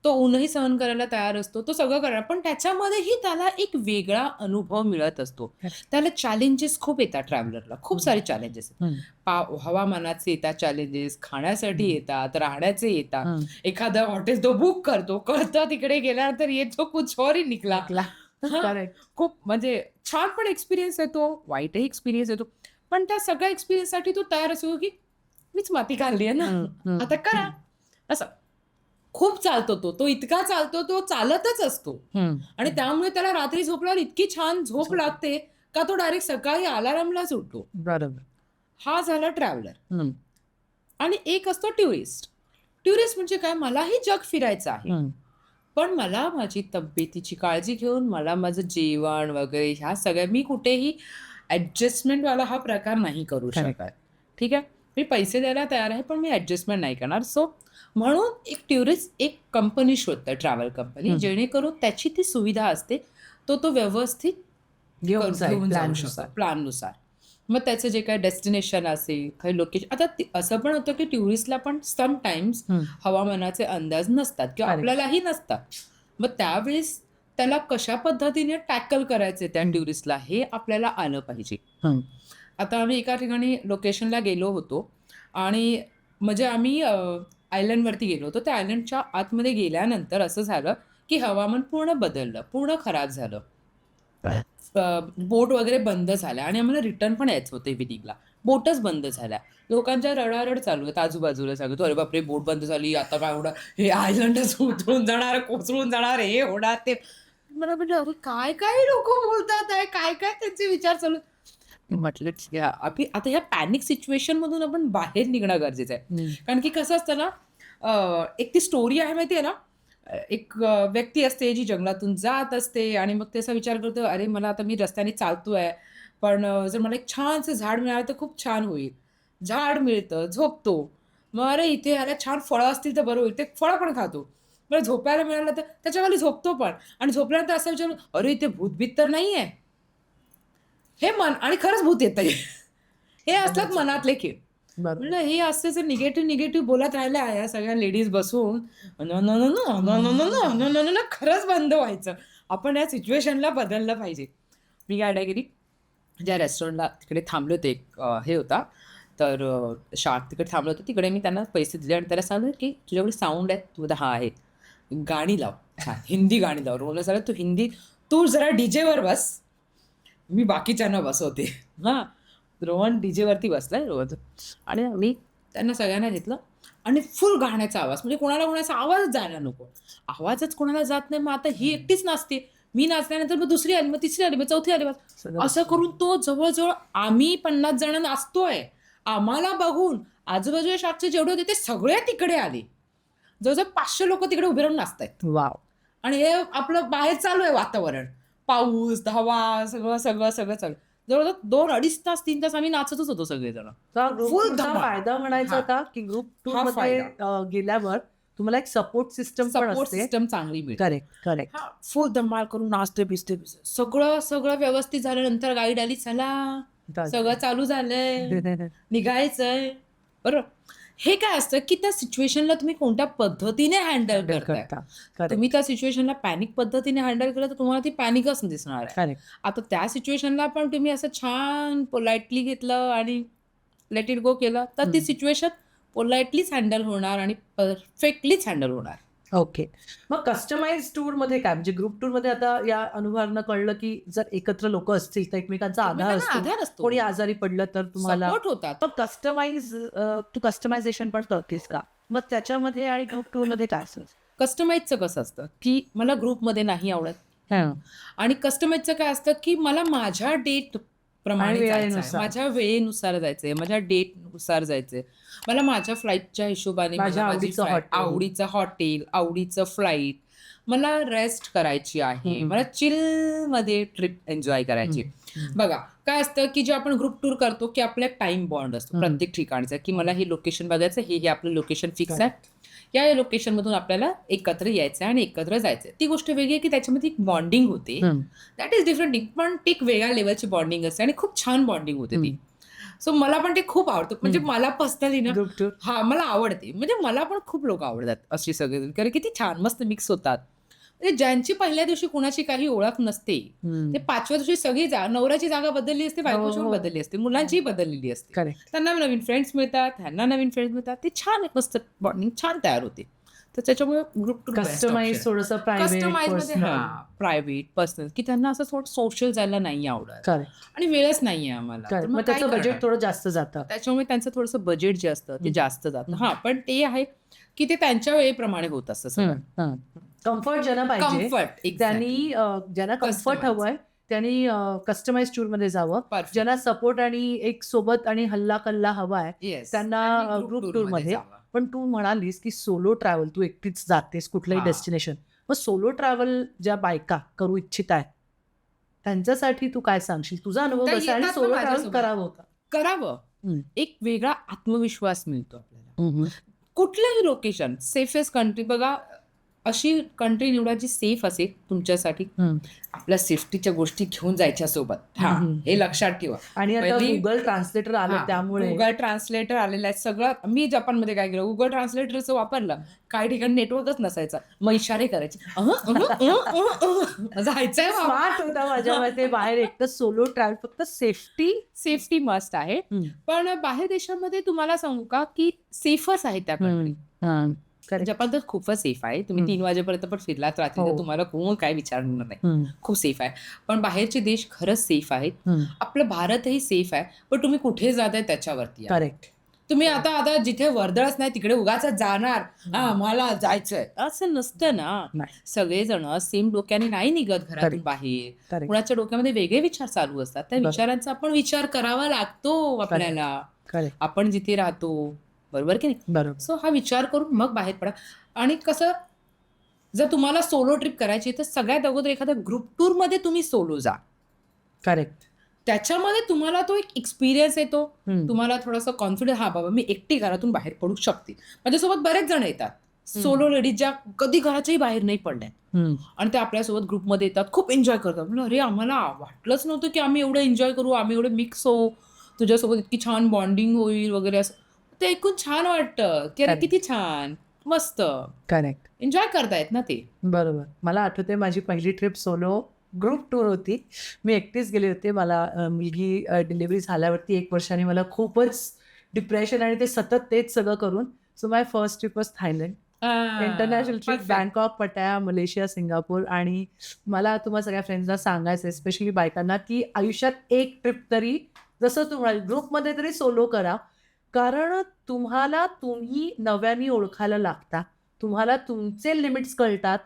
तो ऊनही सहन करायला तयार असतो, तो सगळं करणार, पण त्याच्यामध्येही त्याला एक वेगळा अनुभव मिळत असतो. त्याला चॅलेंजेस खूप येतात, ट्रॅव्हलरला खूप सारे चॅलेंजेस येतात. हवामानाचे येतात चॅलेंजेस, खाण्यासाठी येतात, राहण्याचे येतात. एखादं हॉटेल तो बुक करतो तिकडे गेल्यानंतर येतो कुछ और ही निघला. खूप म्हणजे छान पण एक्सपिरियन्स येतो, वाईटही एक्सपिरियन्स येतो, पण त्या सगळ्या एक्सपिरियन्ससाठी तो तयार असतो की मीच माती खाल्ली आहे ना आता करा. असं खूप चालतो तो इतका चालतो, तो चालतच असतो आणि त्यामुळे त्याला रात्री झोपल्यावर इतकी छान झोप लागते का तो डायरेक्ट सकाळी अलार्मलाच उठतो. बरोबर. हा झाला ट्रॅव्हलर. आणि एक असतो टुरिस्ट. टुरिस्ट म्हणजे काय, मलाही जग फिरायचं आहे पण मला माझी तब्येतीची काळजी घेऊन मला माझं जेवण वगैरे ह्या सगळ्या मी कुठेही ॲडजस्टमेंटवाला हा प्रकार नाही करू शकत. ठीक आहे, मी पैसे द्यायला तयार आहे पण मी ॲडजस्टमेंट नाही करणार. सो म्हणून एक टुरिस्ट एक कंपनी शोधतं, ट्रॅव्हल कंपनी, जेणेकरून त्याची ती सुविधा असते, तो व्यवस्थित घेऊन जाऊ शकतो प्लॅननुसार. मग त्याचं जे काही डेस्टिनेशन असेल, काही लोकेशन, आता असं पण होतं की टुरिस्टला पण समटाईम्स हवामानाचे अंदाज नसतात किंवा Correct. आपल्यालाही नसतात. मग त्यावेळेस त्याला कशा पद्धतीने टॅकल करायचे त्या टुरिस्टला हे आपल्याला आलं पाहिजे. आता आम्ही एका ठिकाणी लोकेशनला गेलो होतो आणि म्हणजे आम्ही आयलंडवरती गेलो होतो. त्या आयलंडच्या आतमध्ये गेल्यानंतर असं झालं की हवामान पूर्ण बदललं, पूर्ण खराब झालं. बोट वगैरे बंद झाल्या आणि आम्हाला रिटर्न पण यायचं होतं इव्हिनिंगला. बोटच बंद झाल्या. लोकांच्या रडारड चालू आहेत आजूबाजूला. सांगतो अरे बापरे बोट बंद झाली, आता काय होणार, हे आयलंडच उतरून जाणार, कोसळून जाणार, हे होणार ते. मला म्हणजे अरे काय काय लोक बोलतात आहे, काय काय त्यांचे विचार चालू. म्हटलं ठीक आहे, आता ह्या पॅनिक सिच्युएशन मधून आपण बाहेर निघणं गरजेचं आहे. कारण की कसं असतं ना, एक ती स्टोरी आहे माहिती आहे ना, एक व्यक्ती असते जी जंगलातून जात असते आणि मग ते असा विचार करतो अरे मला आता मी रस्त्याने चालतोय पण जर मला एक छानसं झाड मिळालं तर खूप छान होईल. झाड मिळतं, झोपतो. मग अरे इथे याला छान फळं असतील तर बरं होईल, ते फळं पण खातो. बरं झोपायला मिळालं तर त्याच्याखाली झोपतो पण, आणि झोपल्यानंतर असं विचार अरे इथे भूतभीत तर नाही आहे, हे मन, आणि खरंच भूत येतं. हे असतात मनातले खेळ. म्हणलं हे असं जर निगेटिव्ह बोलत राहिल्या या सगळ्या लेडीज बसून खरंच बंद व्हायचं. आपण या सिच्युएशनला बदललं पाहिजे. मी काय केली, ज्या रेस्टॉरंटला तिकडे थांबले होते, हे होता तर शार्क तिकडे थांबलं होतं, तिकडे मी त्यांना पैसे दिले आणि त्याला सांगितलं की तुझ्याकडे साऊंड आहे, तुझा हा आहे, गाणी लाव, छान हिंदी गाणी लाव. रोल झालं तू हिंदी, तू जरा डीजेवर बस, मी बाकीच्यांना बसवते. हां, रोहन डीजेवरती बसलाय रोहन, आणि मी त्यांना सगळ्यांना घेतलं आणि फुल गाण्याचा आवाज, म्हणजे कोणाला कोणाचा आवाजच जायला नको. आवाजच कोणाला जात नाही. मग आता ही एकटीच नाचते, मी नाचल्यानंतर मग दुसरी आली, मग तिसरी आली, मग चौथी आली, मग असं करून तो जवळजवळ आम्ही 50 जण नाचतोय. आम्हाला बघून आजूबाजूच्या शाळेचे जेवढे होते ते सगळे तिकडे आले. जवळजवळ 500 लोक तिकडे उभे राहून नाचतायत. वाव. आणि हे आपलं बाहेर चालू आहे वातावरण, पाऊस, हवा, सगळं सगळं सगळं चालू. जवळजवळ 2-2.5 तास 3 तास आम्ही नाचतच होतो सगळेजण. फुल फायदा म्हणायचा का की ग्रुप टूर हा मध्ये फायदा. गेल्यावर तुम्हाला एक सपोर्ट सिस्टम पण सपोर्ट असते. सिस्टम चांगली मिळते. करेक्ट. फुल धमाल करून नाचते भिजते सगळं व्यवस्थित झाल्यानंतर गाईड आली, चला सगळं चालू झालंय, निघायचंय. बरोबर. हे काय असतं की त्या सिच्युएशनला तुम्ही कोणत्या पद्धतीने हँडल करताय. तुम्ही त्या सिच्युएशनला पॅनिक पद्धतीने हँडल केलं तर तुम्हाला ती पॅनिकच दिसणार आहे. आता त्या सिच्युएशनला पण तुम्ही असं छान पोलाइटली घेतलं आणि लेट इट गो केलं तर ती सिच्युएशन पोलाइटलीच हँडल होणार आणि परफेक्टलीच हँडल होणार. ओके. मग कस्टमाइज टूर मध्ये काय, म्हणजे ग्रुप टूर मध्ये आता या अनुभवानं कळलं की जर एकत्र लोक असतील तर एकमेकांचा आधार असतो, कोणी आजारी पडलं तर तुम्हाला सपोर्ट होतात. मग तू कस्टमायझेशन पण करतेस का? मग त्याच्यामध्ये आणि ग्रुप टूर मध्ये काय असतं? कस्टमाइजचं कसं असतं की मला ग्रुपमध्ये नाही आवडत, आणि कस्टमाइजचं काय असतं की मला माझ्या डेट प्रमाणे जायचंय, माझ्या वेळेनुसार जायचंय, माझ्या डेटनुसार जायचंय, मला माझ्या फ्लाईटच्या हिशोबाने, माझ्या आवडीचं हॉटेल, आवडीचं फ्लाईट, मला रेस्ट करायची आहे, मला चिल मध्ये ट्रिप एन्जॉय करायची. बघा काय असतं की जे आपण ग्रुप टूर करतो की आपला टाइम बॉन्ड असतो प्रत्येक ठिकाणचा, की मला हे लोकेशन बघायचं, हे आपलं लोकेशन फिक्स आहे, या लोकेशन मधून आपल्याला एकत्र यायचं आणि एकत्र जायचंय. ती गोष्ट वेगळी आहे की त्याच्यामध्ये एक बॉन्डिंग होते, दॅट इज डिफरंट, पण ती एक वेगळ्या लेवलची बॉन्डिंग असते आणि खूप छान बॉन्डिंग होते ती. सो मला पण ते खूप आवडतं. म्हणजे मला पर्सनली ना, हा मला आवडते, म्हणजे मला पण खूप लोक आवडतात अशी सगळे, कारण किती छान मस्त मिक्स होतात. म्हणजे ज्यांची पहिल्या दिवशी कुणाची काही ओळख नसते ते 5व्या दिवशी सगळी नवऱ्याची जागा बदलली असते, बायकोची बदलली असते, मुलांचीही बदललेली असते, त्यांना नवीन फ्रेंड्स मिळतात, ह्यांना नवीन फ्रेंड्स मिळतात, ते छान एक मस्त बॉन्डिंग छान तयार होते. तर त्याच्यामुळे ग्रुप टूर कस्टमाइज थोडंसं प्रायव्हेट पर्सनल, की त्यांना असं थोडं सोशल जायला नाही आवडत आणि वेळच नाहीये आम्हाला, मग त्याचं बजेट थोडं जास्त जातं, त्याच्यामुळे त्यांचं थोडंसं बजेट जे असतं ते जास्त जातं. हा, पण ते आहे की ते त्यांच्या वेळेप्रमाणे होत असतं सगळं. कम्फर्ट ज्यांना पाहिजे ज्यांना कम्फर्ट हवंय त्यांनी कस्टमाइज टूर मध्ये जावं. ज्यांना सपोर्ट आणि एक सोबत आणि हल्ला कल्ला हवाय त्यांना ग्रुप टूर मध्ये. पण तू म्हणालीस की सोलो ट्रॅव्हल, तू एकटीच जातेस कुठलंही डेस्टिनेशन, मग सोलो ट्रॅव्हल ज्या बायका करू इच्छित आहेत त्यांच्यासाठी तू काय सांगशील? तुझा अनुभव कसा आणि सोलो ट्रॅव्हल करावं. एक वेगळा आत्मविश्वास मिळतो आपल्याला. कुठलंही लोकेशन, सेफेस्ट कंट्री बघा, अशी कंट्री निवडा जी सेफ असेल तुमच्यासाठी, आपल्या सेफ्टीच्या गोष्टी घेऊन जायच्या सोबत. हे लक्षात ठेवा. आणि आता पहिली- गुगल ट्रान्सलेटर आलं त्यामुळे गुगल ट्रान्सलेटर आलेलं आहे सगळं. मी जपानमध्ये काय केलं, गुगल ट्रान्सलेटरचं वापरलं. काही ठिकाणी नेटवर्कच नसायचा, मग इशारे करायचे, जायचंय बाबा. स्मार्ट होता माझ्या मते. बाहेर एकटं सोलो ट्रॅव्हल, फक्त सेफ्टी मस्ट आहे. पण बाहेर देशामध्ये तुम्हाला सांगू का की सेफच आहे त्या country. जपान तर खूपच सेफ आहे. तुम्ही 3 वाजेपर्यंत पण फिरलात रात्री तर तुम्हाला कोण काय विचारणार नाही. खूप सेफ आहे. पण बाहेरचे देश खरंच सेफ आहेत. आपलं भारतही सेफ आहे, पण तुम्ही कुठे जाताय त्याच्यावरती आहे. करेक्ट. तुम्ही आता जिथे वर्दळच नाही तिकडे उगाच जाणार, मला जायचंय असं नसतं ना. सगळेजण सेम डोक्याने नाही निघत घरातून बाहेर. कुणाच्या डोक्यामध्ये वेगळे विचार चालू असतात. त्या विचारांचा आपण विचार करावा लागतो आपल्याला, आपण जिथे राहतो. बरोबर की नाही? बरोबर. सो हा विचार करून मग बाहेर पडा. आणि कसं, जर तुम्हाला सोलो ट्रिप करायची तर सगळ्यात अगोदर एखाद्या ग्रुप टूर मध्ये तुम्ही सोलो जा. करेक्ट. त्याच्यामध्ये तुम्हाला तो एक एक्सपिरियन्स येतो. तुम्हाला थोडंसं कॉन्फिडन्स, हा बाबा मी एकटी घरातून बाहेर पडू शकते. माझ्यासोबत बरेच जण येतात सोलो लेडीज ज्या कधी घराच्याही बाहेर नाही पडल्या आणि त्या आपल्यासोबत ग्रुपमध्ये येतात, खूप एन्जॉय करतात. म्हणजे अरे आम्हाला वाटलंच नव्हतं की आम्ही एवढं एन्जॉय करू, आम्ही एवढे मिक्स होऊ, तुझ्यासोबत इतकी छान बॉन्डिंग होईल वगैरे. असं ते ऐकून छान वाटतं की अरे किती छान, मस्त. करेक्ट. एन्जॉय करतायत ना ते. बरोबर. मला आठवते माझी पहिली ट्रिप सोलो ग्रुप टूर होती. मी एकटीच गेले होते. मला मुलगी डिलिव्हरी झाल्यावरती 1 वर्षाने मला खूपच डिप्रेशन आणि ते सतत तेच सगळं करून. So my first trip was Thailand. International trip, Bangkok, पटाया, मलेशिया, सिंगापूर. आणि मला तुम्हाला सगळ्या फ्रेंड्सना सांगायचं, स्पेशली बायकांना, की आयुष्यात एक ट्रिप तरी, जसं तुम्हाला ग्रुपमध्ये तरी सोलो करा. कारण तुम्हाला तुम्ही नव्याने ओळखायला लागता, तुम्हाला तुमचे लिमिट्स कळतात,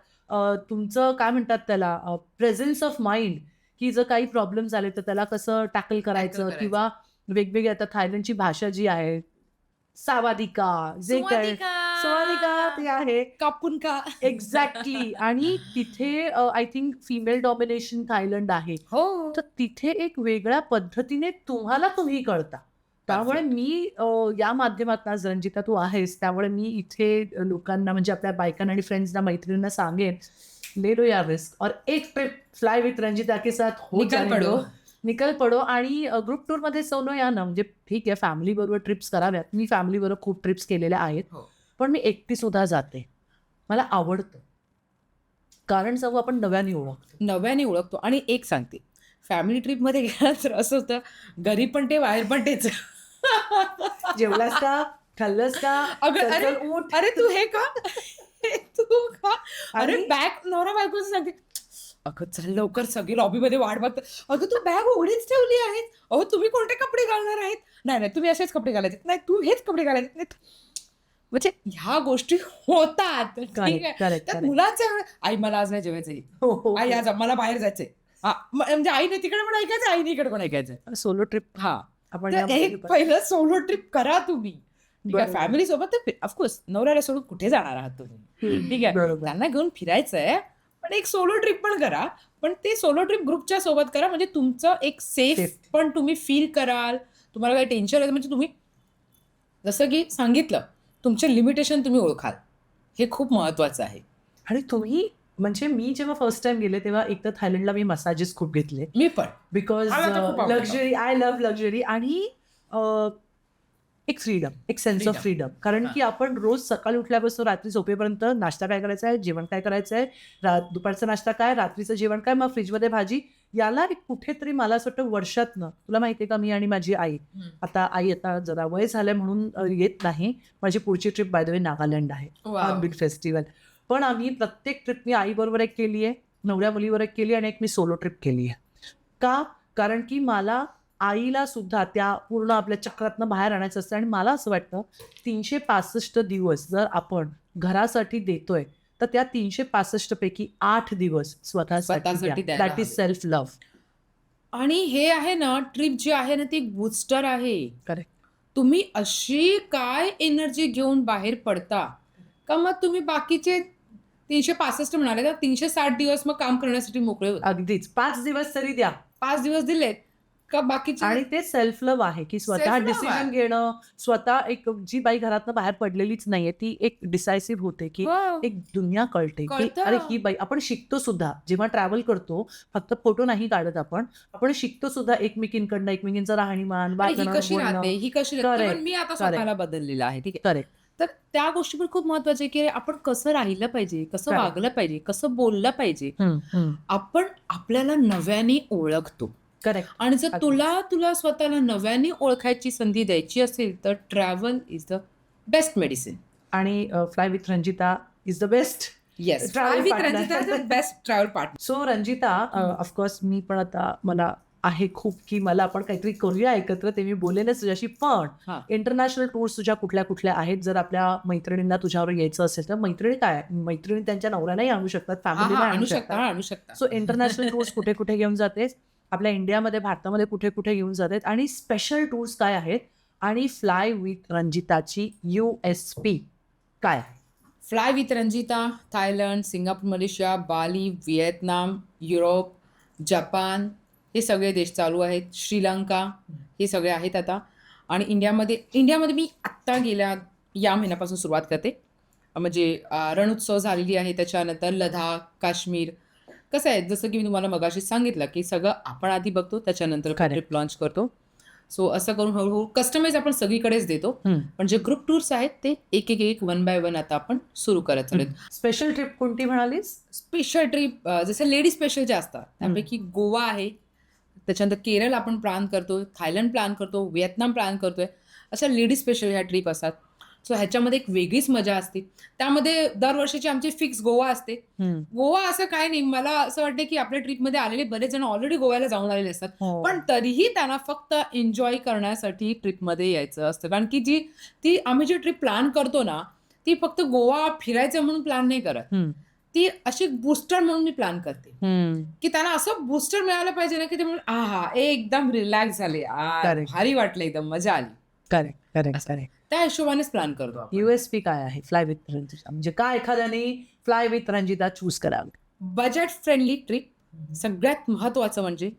तुमचं काय म्हणतात त्याला, प्रेझेन्स ऑफ माइंड, की जर काही प्रॉब्लेम झाले तर त्याला कसं टॅकल करायचं. किंवा वेगवेगळी आता थायलंडची भाषा जी आहे, सावादिका, जे काय स्वादिका ती आहे, कापून का. एक्झॅक्टली. आणि तिथे I think female domination Thailand आहे. हो. तर तिथे एक वेगळ्या पद्धतीने तुम्ही कळता. त्यामुळे मी या माध्यमातून, आज रंजिता तू आहेस त्यामुळे मी इथे लोकांना, म्हणजे आपल्या बायकांना आणि फ्रेंड्सना, मैत्रिणींना सांगेन, ले लो या रिस्क और एक ट्रिप फ्लाय विथ रंजिता के साथ हो निकल पडो. आणि ग्रुप टूर मध्ये सोलो या ना, म्हणजे ठीक आहे फॅमिली बरोबर ट्रिप्स कराव्यात. मी फॅमिली बरोबर खूप ट्रिप्स केलेल्या आहेत, पण मी एकटी सुद्धा जाते. मला आवडतं, कारण सगळं आपण नव्याने ओळखतो. आणि एक सांगते, फॅमिली ट्रिप मध्ये गेला तर असं होतं, घरी पण ते बाहेर पण तेच. जेवलास का, खाल्लंस का, अरे तू हे का, तू का, अरे बॅग नवरा बायकोच सांगते, अगं चल लवकर, सगळी लॉबीमध्ये वाट बघतात, अगं तू बॅग उघडीच ठेवली आहे, अहो तुम्ही कोणते कपडे घालणार आहेत, नाही तुम्ही असेच कपडे घालायचे, नाही तू हेच कपडे घालायचे नाही. म्हणजे ह्या गोष्टी होतात. ठीक आहे. त्यात मुलाचं, आई मला आज नाही जेवायचंय, आई आज मला बाहेर जायचंय, म्हणजे आईने तिकडे पण ऐकायचं, आईने इकडे पण ऐकायचं. सोलो ट्रिप आपण एक पहिलं सोलो ट्रिप करा तुम्ही. फॅमिली सोबत तर ऑफकोर्स नवऱ्याला सोडून कुठे जाणार आहात तुम्ही, ठीक आहे, त्यांना घेऊन फिरायचंय, पण एक सोलो ट्रिप पण करा. पण ते सोलो ट्रिप ग्रुपच्या सोबत करा, म्हणजे तुमचं एक सेफ पण तुम्ही फील कराल. तुम्हाला काही टेन्शन आहे म्हणजे तुम्ही, जसं की सांगितलं, तुमचे लिमिटेशन तुम्ही ओळखाल, हे खूप महत्वाचं आहे. आणि तुम्ही, म्हणजे मी जेव्हा फर्स्ट टाइम गेले तेव्हा एक तर थायलंडला मी मसाजेस खूप घेतले. मी पण, because luxury, I love luxury. आणि एक फ्रीडम, एक सेन्स ऑफ फ्रीडम. कारण की आपण रोज सकाळी उठल्यापासून रात्री झोपेपर्यंत नाश्ता काय करायचा आहे, जेवण काय करायचं आहे, दुपारचा नाश्ता काय, रात्रीचं जेवण काय, मग फ्रीजमध्ये भाजी. याला एक कुठेतरी मला असं वाटतं वर्षातनं, तुला माहिती आहे का, मी आणि माझी आई, आता जरा वय झालंय म्हणून येत नाही. माझी पुढची trip by the way Nagaland आहे, बिग फेस्टिवल. पण आम्ही प्रत्येक ट्रिप, मी आईबरोबर एक केली आहे, नवऱ्या मुलीवर एक केली, आणि एक मी सोलो ट्रिप केली आहे. का? कारण की मला आईला सुद्धा त्या पूर्ण आपल्या चक्रातनं बाहेर आणायचं असतं. आणि मला असं वाटतं 365 दिवस जर आपण घरासाठी देतोय, तर त्या 365 पैकी 8 दिवस स्वतःसाठी, दॅट इज सेल्फ लव्ह. आणि हे आहे ना, ट्रिप जी आहे ना ती बूस्टर आहे. करेक्ट. तुम्ही अशी काय एनर्जी घेऊन बाहेर पडता का, मग तुम्ही बाकीचे 365 म्हणाले तर 360 दिवस मग काम करण्यासाठी मोकळे होते. अगदीच 5 दिवस तरी द्या, 5 दिवस दिलेत, का बाकीचे आणि ते सेल्फ लव्ह आहे की स्वतः Self-love डिसिजन आहे. घेणं, स्वतः एक जी बाई घरातनं बाहेर पडलेलीच नाहीये ती एक डिसायसिव्ह होते की हो. एक दुनिया कळते की कळतं. अरे ही बाई. आपण शिकतो सुद्धा जेव्हा ट्रॅव्हल करतो, फक्त फोटो नाही काढत आपण शिकतो सुद्धा एकमेकींकडनं, एकमेकींचं राहणीमान, अरे ही वागणं, कशी राहते, बोलणं. ही कशी राहते, Correct, पण मी आता correct. स्वतःला बदललेलं आहे. ठीक आहे. करेक्ट. तर त्या गोष्टी पण खूप महत्वाच्या आहे की आपण कसं राहिलं पाहिजे, कसं Correct. वागलं पाहिजे, कसं बोललं पाहिजे. आपण आपल्याला नव्याने ओळखतो. करेक्ट. आणि जर अगदी. तुला स्वतःला नव्याने ओळखायची संधी द्यायची असेल तर travel is the best medicine. आणि fly with Ranjita is the best. Yes, Travel partner. Best travel partner. So Ranjita, of course मी पण आता मला आहे खूप की मला आपण काहीतरी करूया एकत्र, ते मी बोलेनच तुझ्याशी. पण हा. इंटरनॅशनल टूर्स तुझ्या कुठल्या कुठल्या आहेत? जर आपल्या मैत्रिणींना तुझ्यावर यायचं असेल तर मैत्रिणी काय, मैत्रिणी त्यांच्या नवऱ्यालाही आणू शकतात, फॅमिलीला आणू आणू शकता, आणू शकता. सो इंटरनॅशनल टूर्स कुठे कुठे घेऊन जातेस? आपल्या इंडियामध्ये, भारतामध्ये कुठे कुठे घेऊन जातेस? आणि स्पेशल टूर्स काय आहेत? आणि फ्लाय विथ रंजिताची USP काय? Fly with Ranjita Thailand, Singapore, Malaysia, Bali, Vietnam, Europe, Japan हे सगळे देश चालू आहेत. श्रीलंका हे सगळे आहेत आता. आणि इंडियामध्ये मी आत्ता या महिन्यापासून सुरुवात करते. म्हणजे रणोत्सव झालेली आहे, त्याच्यानंतर लडाख, काश्मीर. कसं आहे, जसं की मी तुम्हाला मगाशी सांगितलं की सगळं आपण आधी बघतो, त्याच्यानंतर Correct. ट्रिप लॉन्च करतो. सो असं करून हळूहळू कस्टमाइज आपण सगळीकडेच देतो. पण जे ग्रुप टूर्स आहेत ते एक एक एक 1 by 1 आता आपण सुरू करत चालू. स्पेशल ट्रिप कोणती म्हणालीस? स्पेशल ट्रिप जसे लेडीज स्पेशल जे असतात त्यापैकी गोवा आहे, त्याच्यानंतर केरळ आपण प्लॅन करतोय, थायलंड प्लॅन करतो, व्हिएतनाम प्लॅन करतोय. अशा लेडीज स्पेशल ह्या ट्रिप असतात. सो ह्याच्यामध्ये एक वेगळीच मजा असते. त्यामध्ये दरवर्षीची आमची फिक्स गोवा असते. गोवा असं काय नाही, मला असं वाटतं की आपल्या ट्रिपमध्ये आलेले बरेच जण ऑलरेडी गोव्याला जाऊन आलेले असतात. हो. पण तरीही त्यांना फक्त एन्जॉय करण्यासाठी ट्रिपमध्ये यायचं असतं. कारण की ती आम्ही जी ट्रिप प्लॅन करतो ना, ती फक्त गोवा फिरायचं म्हणून प्लॅन नाही करत. ती अशी बूस्टर म्हणून मी प्लॅन करते की त्यांना असं बूस्टर मिळालं पाहिजे ना की ते म्हणून एकदम रिलॅक्स झाले, Correct. भारी वाटलं, एकदम मजा आली. Correct correct correct. त्या हिशोबानेच प्लॅन करतो आपण. USP काय आहे फ्लाय विथ रंजिता? म्हणजे काय एखाद्याने फ्लाय विथ रंजिता चूज करावं? बजेट फ्रेंडली ट्रिप, सगळ्यात महत्वाचं म्हणजे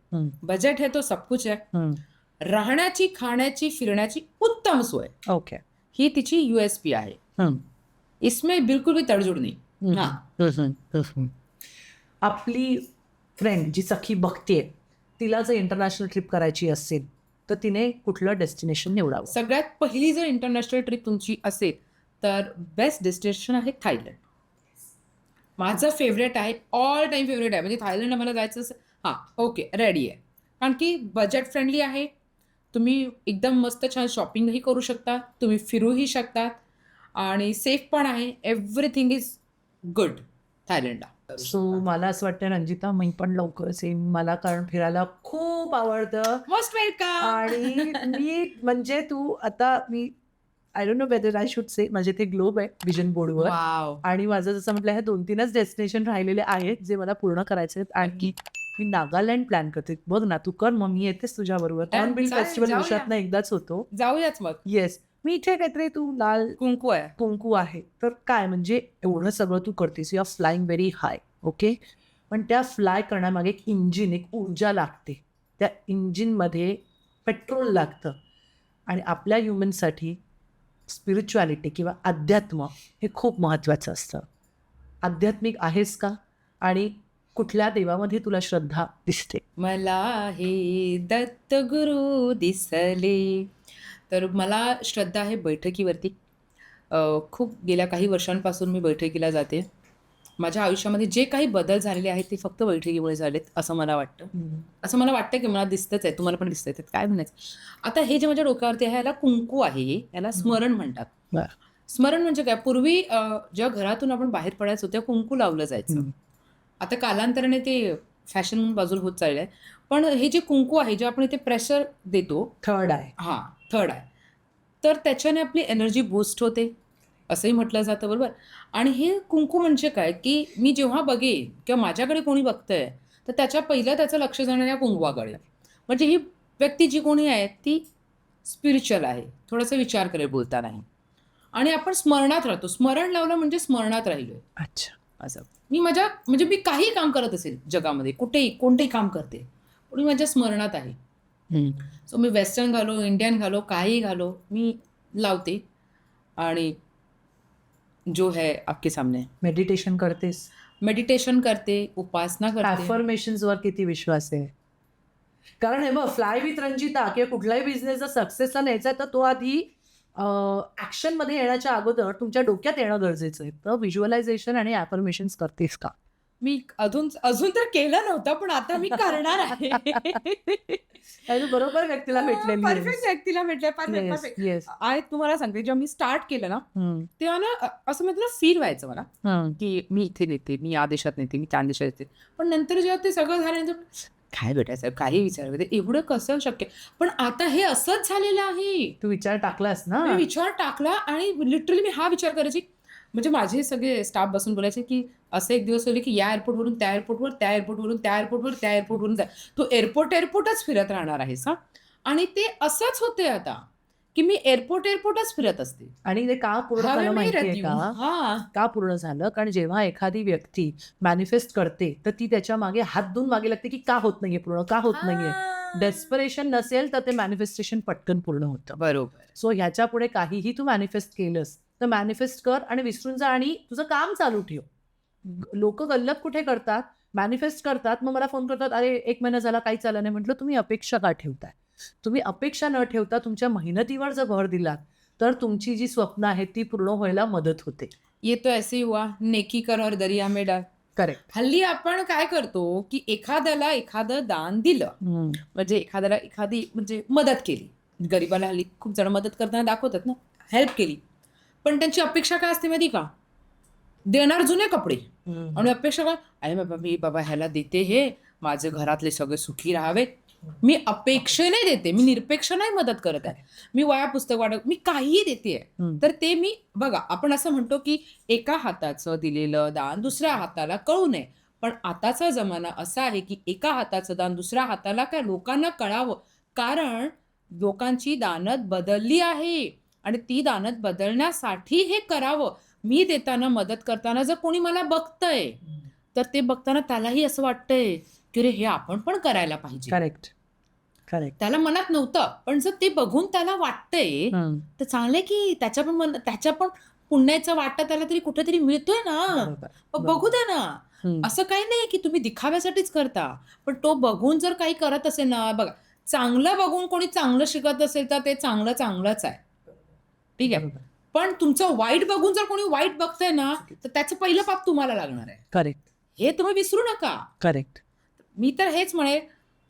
बजेट है तो सब कुछ है. राहण्याची, खाण्याची, फिरण्याची उत्तम सोय, ओके. ही तिची USP आहे. इसमें बिलकुल भी तडजोड नाही. आपली फ्रेंड जी सखी बघतेय, तिला जर इंटरनॅशनल ट्रिप करायची असेल तर तिने कुठलं डेस्टिनेशन निवडावं? सगळ्यात पहिली जर इंटरनॅशनल ट्रिप तुमची असेल तर बेस्ट डेस्टिनेशन आहे थायलंड. माझं फेवरेट आहे, ऑल टाईम फेवरेट आहे. म्हणजे थायलंड आम्हाला जायचं असेल, ओके, रेडी आहे. कारण की बजेट फ्रेंडली आहे. तुम्ही एकदम मस्त छान शॉपिंगही करू शकता, तुम्ही फिरूही शकतात आणि सेफ पण आहे. एव्हरीथिंग इज गुड थायलंडला. सो मला असं वाटतं रंजिता, मी पण लवकरच येईन. मला कारण फिरायला खूप आवडतं. Most welcome. आणि मी म्हणजे तू आता मी I don't know whether I should say, म्हणजे ते ग्लोब आहे विजन बोर्डवर. वाव. आणि माझं जसं म्हटलं हे 2-3च डेस्टिनेशन राहिलेले आहेत जे मला पूर्ण करायचे आहेत. आणि मी नागालँड प्लॅन करते. बघ ना, तू कर, मग मी येतेच तुझ्याबरोबर. हॉर्नबिल चालेल, फेस्टिवल जाऊया. वर्षातनं एकदाच होतो. जाऊयाच मग. येस. मी इथे काहीतरी तू लाल कुंकू आहे. कुंकू आहे तर काय, म्हणजे एवढं सगळं तू करतेस, you are flying very high, okay. पण त्या फ्लाय करण्यामागे एक इंजिन, एक ऊर्जा लागते. त्या इंजिनमध्ये पेट्रोल लागतं. आणि आपल्या ह्युमनसाठी स्पिरिच्युअलिटी किंवा अध्यात्म हे खूप महत्त्वाचं असतं. आध्यात्मिक आहेस का? आणि कुठल्या देवामध्ये तुला श्रद्धा दिसते? मला हे दत्त गुरु दिसले. तर मला श्रद्धा आहे बैठकीवरती. खूप गेल्या काही वर्षांपासून मी बैठकीला जाते. माझ्या आयुष्यामध्ये जे काही बदल झालेले आहेत ते फक्त बैठकीमुळे झालेत असं मला वाटतं. असं मला वाटतं की मला दिसतंच आहे, तुम्हाला पण दिसतंय. काय म्हणायचं आता, हे जे माझ्या डोक्यावरती आहे याला कुंकू आहे, याला स्मरण म्हणतात. स्मरण म्हणजे काय, पूर्वी जेव्हा घरातून आपण बाहेर पडायचो तेव्हा कुंकू लावलं जायचं. आता कालांतराने ते फॅशन म्हणून बाजूला होत चाललं आहे. पण हे जे कुंकू आहे, जे आपण इथे प्रेशर देतो, थर्ड आहे. थर्ड आहे. तर त्याच्याने आपली एनर्जी बूस्ट होते असंही म्हटलं जातं, बरोबर. आणि हे कुंकू म्हणजे काय, की मी जेव्हा बघेन किंवा माझ्याकडे कोणी बघतंय तर त्याचं लक्ष जाणार या कुंकवाकडे. म्हणजे ही व्यक्ती जी कोणी आहे ती स्पिरिच्युअल आहे, थोडासा विचार करेल बोलतानाही. आणि आपण स्मरणात राहतो. स्मरण लावलं म्हणजे स्मरणात राहिलोय. अच्छा. असं मी काही काम करत असेल जगामध्ये, कोणतेही काम करते, पण मी माझ्या स्मरणात आहे. सो मी वेस्टर्न घालो, इंडियन घालो, काही घालो, मी लावते आणि जो है आपके सामने. मेडिटेशन करतेस? मेडिटेशन करते, उपासना करते. अफर्मेशन्स वर किती विश्वास आहे? कारण हे बघ, फ्लाय विथ रंजिता किंवा कुठलाही बिझनेस जर सक्सेसला न्यायचा आहे तर तो आधी ऍक्शन मध्ये येण्याच्या अगोदर तुमच्या डोक्यात येणं गरजेचं आहे. तर व्हिज्युअलायझेशन आणि अफर्मेशन्स करतेस का? मी अजून तर केलं नव्हतं, पण आता मी करणार आहे. आणि तू बरोबर व्यक्तीला भेटलेली आहेस. परफेक्ट व्यक्तीला भेटले. Yes, perfect yes. आहे. तुम्हाला सांगते, जेव्हा मी स्टार्ट केलं ना हम्म, तेव्हा ना असं म्हटलं फील व्हायचं मला हम्म. की मी इथे नेते, मी या देशात नेते, मी त्या देशात येते. पण नंतर जेव्हा ते सगळं झाल्यानंतर काय भेटायचं, काही विचार एवढं कसं शक्य. पण आता हे असंच झालेलं आहे. तू विचार टाकलास ना? मी विचार टाकला आणि लिटरली मी हा विचार करायची. म्हणजे माझे सगळे स्टाफ बसून बोलायचे की असं एक दिवस होईल की या एअरपोर्टवरून त्या एअरपोर्टवर, त्या एअरपोर्टवरून त्या एअरपोर्टवर, त्या एअरपोर्टवरून जा, तू एअरपोर्टच फिरत राहणार आहेस. हा, आणि ते असंच होते आता की मी एअरपोर्टच फिरत असते. आणि ते का पूर्ण हवे झालं मी माहितीये रहती का? हूं. हा, का पूर्ण झालं? कारण जेव्हा एखादी व्यक्ती मॅनिफेस्ट करते तर ती त्याच्या मागे हात धुवून मागे लागते की का होत नाहीये पूर्ण, का होत नाहीये. डेस्परेशन नसेल तर ते मॅनिफेस्टेशन पटकन पूर्ण होतं. बरोबर. सो ह्याच्या पुढे काहीही तू मॅनिफेस्ट केलंस तर मॅनिफेस्ट कर आणि विसरून जा आणि तुझं काम चालू ठेव. लोक गल्लत कुठे करतात, मॅनिफेस्ट करतात, मग मला फोन करतात, अरे 1 महिना झाला काही चाललं नाही. म्हटलं तुम्ही अपेक्षा का ठेवताय? तुम्ही अपेक्षा न ठेवता तुमच्या मेहनतीवर जर भर दिलात तर तुमची जी स्वप्न आहेत ती पूर्ण व्हायला मदत होते. ये तो ऐसे हुआ, नेकी कर और दरिया में डाल. करेक्ट. हल्ली आपण काय करतो की एखाद्याला एखादं दान दिलं, म्हणजे एखाद्याला एखादी म्हणजे मदत केली, गरीबाला हल्ली खूप जण मदत करताना दाखवतात ना, हेल्प केली, पण त्यांची अपेक्षा काय असते माहिती का? देणार जुने कपडे आणि अपेक्षा काय, अरे मी बाबा ह्याला देते, हे माझे घरातले सगळे सुखी राहावेत. मी अपेक्षेने देते, मी निरपेक्ष नाही मदत करत आहे. मी वया पुस्तक वाटप, मी काहीही देते. तर ते मी बघा, आपण असं म्हणतो की एका हाताचं दिलेलं दान दुसऱ्या हाताला कळू नये. पण आताचा जमाना असा आहे की एका हाताचं दान दुसऱ्या हाताला काय लोकांना कळावं, कारण लोकांची दानत बदलली आहे आणि ती दानत बदलण्यासाठी हे करावं. मी देताना, मदत करताना जर कोणी मला बघतंय तर ते बघताना त्यालाही असं वाटतंय की रे हे आपण पण करायला पाहिजे. करेक्ट. करेक्ट. त्याला मनात नव्हतं, पण जर ते बघून त्याला वाटतंय तर चांगलंय की त्याच्या पण पुण्याचा वाटा त्याला तरी कुठेतरी मिळतोय ना. बघू द्या ना. असं काही नाही की तुम्ही दिखाव्यासाठीच करता, पण तो बघून जर काही करत असेल ना, बघा, चांगलं बघून कोणी चांगलं शिकत असेल तर ते चांगलंच आहे. ठीक आहे. पण तुमचं वाईट बघून जर कोणी वाईट बघतंय ना तर त्याचं पहिलं पाप तुम्हाला लागणार आहे. करेक्ट. हे तुम्ही विसरू नका. करेक्ट. मी तर हेच म्हणेन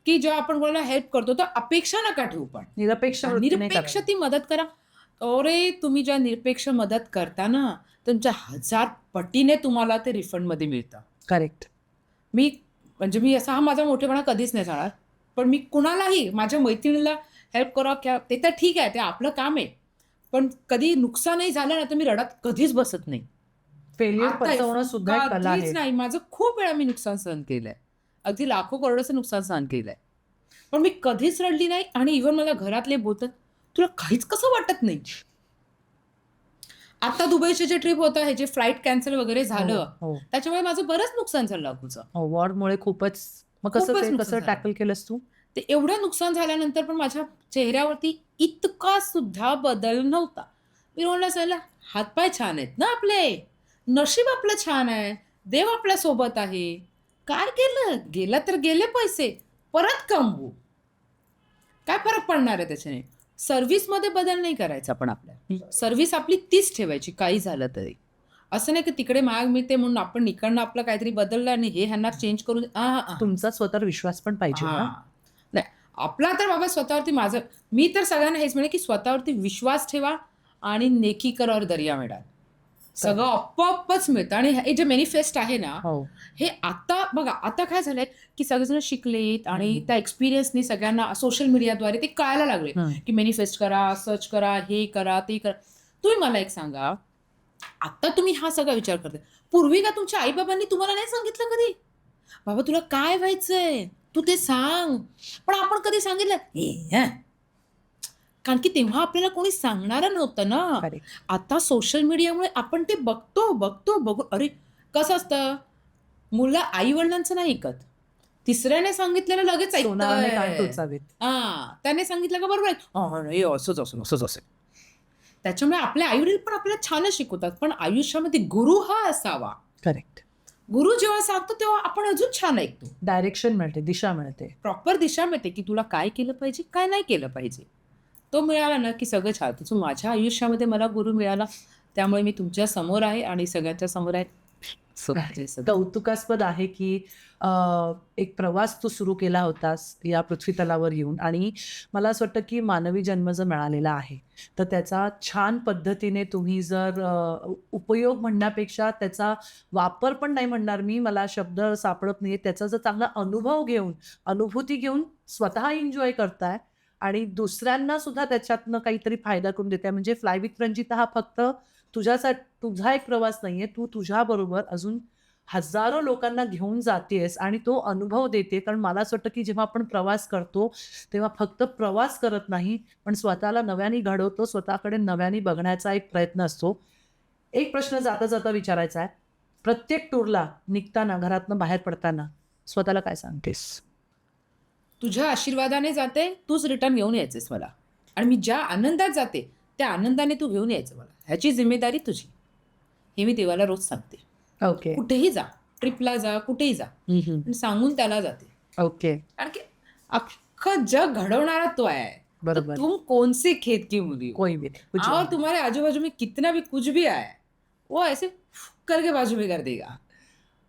की जेव्हा आपण कोणाला हेल्प करतो तर अपेक्षा नका ठेवू, पण निरपेक्ष ती मदत करा. अरे तुम्ही ज्या निरपेक्ष मदत करता ना, तुमच्या 1000 पटीने तुम्हाला ते रिफंडमध्ये मिळतं. करेक्ट. मी असा हा माझा मोठेपणा कधीच नाही जाणार, पण मी कुणालाही माझ्या मैत्रिणीला हेल्प करा ते तर ठीक आहे, ते आपलं काम आहे. पण कधी नुकसानही झालं ना तर मी रडत कधीच बसत नाही. फेल्युअर पचवणं सुद्धा एक कला आहे. कधीच नाही. माझं खूप वेळा मी नुकसान सहन केलंय, अगदी लाखो करोडचं नुकसान सहन केलंय, पण मी कधीच रडली नाही. आणि इव्हन मला घरातले बोलतात, तुला काहीच कसं वाटत नाही? आता दुबईचे जे ट्रिप होतं, हे जे फ्लाईट कॅन्सल वगैरे झालं, त्याच्यामुळे माझं बरंच नुकसान झालं लाखोचं. वॉरमुळे खूपच. मग कसं टॅकल केलंस तू? ते एवढं नुकसान झाल्यानंतर पण माझ्या चेहऱ्यावरती इतका सुद्धा बदल नव्हता. मी म्हणलं चला, हातपाय छान आहेत ना आपले, नशीब आपलं छान आहे, देव आपल्या सोबत आहे, काय गेलं तर गेले पैसे, परत कमवू, काय फरक पडणार आहे त्याच्याने? सर्व्हिसमध्ये बदल नाही करायचा, पण आपल्या सर्व्हिस आपली तीच ठेवायची काही झालं तरी. असं नाही की तिकडे महाग मिळते म्हणून आपण इकडनं आपलं काहीतरी बदललं आणि हे ह्यांना चेंज करून. तुमचा स्वतःवर विश्वास पण पाहिजे ना. नाही, आपला तर बाबा स्वतःवरती मी तर सगळ्यांना हेच म्हणे की स्वतःवरती विश्वास ठेवा आणि नेकी कर और दरिया में डाल. सगळं आपोआपच मिळतं. आणि हे जे मॅनिफेस्ट आहे ना, हे आता बघा, आता काय झालंय की सगळेजण शिकलेत आणि त्या एक्सपिरियन्सनी सगळ्यांना सोशल मीडियाद्वारे ते कळायला लागले की मॅनिफेस्ट करा, सर्च करा, हे करा, ते करा. तुम्ही मला एक सांगा, आता तुम्ही हा सगळा विचार करता, पूर्वी का तुमच्या आईबाबांनी तुम्हाला नाही सांगितलं कधी, बाबा तुला काय व्हायचंय तू ते सांग? पण आपण कधी सांगितलं? कारण की तेव्हा आपल्याला कोणी सांगणारं नव्हतं ना. आता सोशल मीडियामुळे आपण ते बघतो. अरे कसं असतं, मुलं आई वडिलांचं नाही ऐकत, तिसऱ्याने सांगितलेलं लगेच सोनाराने कान ऐकतोय. टोचावेत. त्याने सांगितलं का बरोबर आहे, नाही असंच असेल असंच असेल. त्याच्यामुळे आपले आईवडील पण आपल्याला छानच शिकवतात, पण आयुष्यामध्ये गुरु हा असावा. करेक्ट. गुरु जेव्हा सांगतो तेव्हा आपण अजून छान ऐकतो. डायरेक्शन मिळते, दिशा मिळते. प्रॉपर दिशा मिळते की तुला काय केलं पाहिजे, काय नाही केलं पाहिजे. तो मिळाला ना की सगळं छान. तसं माझ्या आयुष्यामध्ये मला गुरु मिळाला, त्यामुळे मी तुमच्या समोर आहे आणि सगळ्यांच्या समोर आहे. कौतुकास्पद आहे की एक प्रवास तू सुरू केला होतास या पृथ्वीतलावर येऊन, आणि मला असं वाटतं की मानवी जन्म जर मिळालेला आहे तर त्याचा छान पद्धतीने तुम्ही जर उपयोग म्हणण्यापेक्षा त्याचा वापर पण नाही म्हणणार मी, मला शब्द सापडत नाही, त्याचा जर चांगला अनुभव घेऊन, अनुभूती घेऊन स्वतः एन्जॉय करताय आणि दुसऱ्यांना सुद्धा त्याच्यातनं काहीतरी फायदा करून देते. म्हणजे फ्लाय विथ रंजिता हा फक्त तुझा एक प्रवास नाहीये, तू तुझ्याबरोबर अजून हजारो लोकांना घेऊन जातेस आणि तो अनुभव देते. कारण मला असं वाटतं की जेव्हा आपण प्रवास करतो तेव्हा फक्त प्रवास करत नाही, पण स्वतःला नव्याने घडवतो, स्वतःकडे नव्याने बघण्याचा एक प्रयत्न असतो. एक प्रश्न जाता जाता विचारायचा आहे, प्रत्येक टूरला निघताना, घरातनं बाहेर पडताना स्वतःला काय सांगतेस? तुझ्या आशीर्वादाने जाते, तूच रिटर्न घेऊन यायचेस मला, आणि मी ज्या आनंदात जाते त्या आनंदाने तू घेऊन यायचं मला. ह्याची जिम्मेदारी तुझी. हे मी देवाला रोज सांगते. ओके. कुठेही जा, ट्रिपला जा, कुठेही जा, पण सांगून त्याला जाते. ओके. कारण की अख्खं जग घडवणारा तो आहे. बरोबर. तुम कौन सी खेत की मुली हो? कोई भी नहीं, कुछ और नहीं. तुम्हारे आजू बाजू में कितना भी कुछ भी आए, वो ऐसे करके बाजू में कर देगा.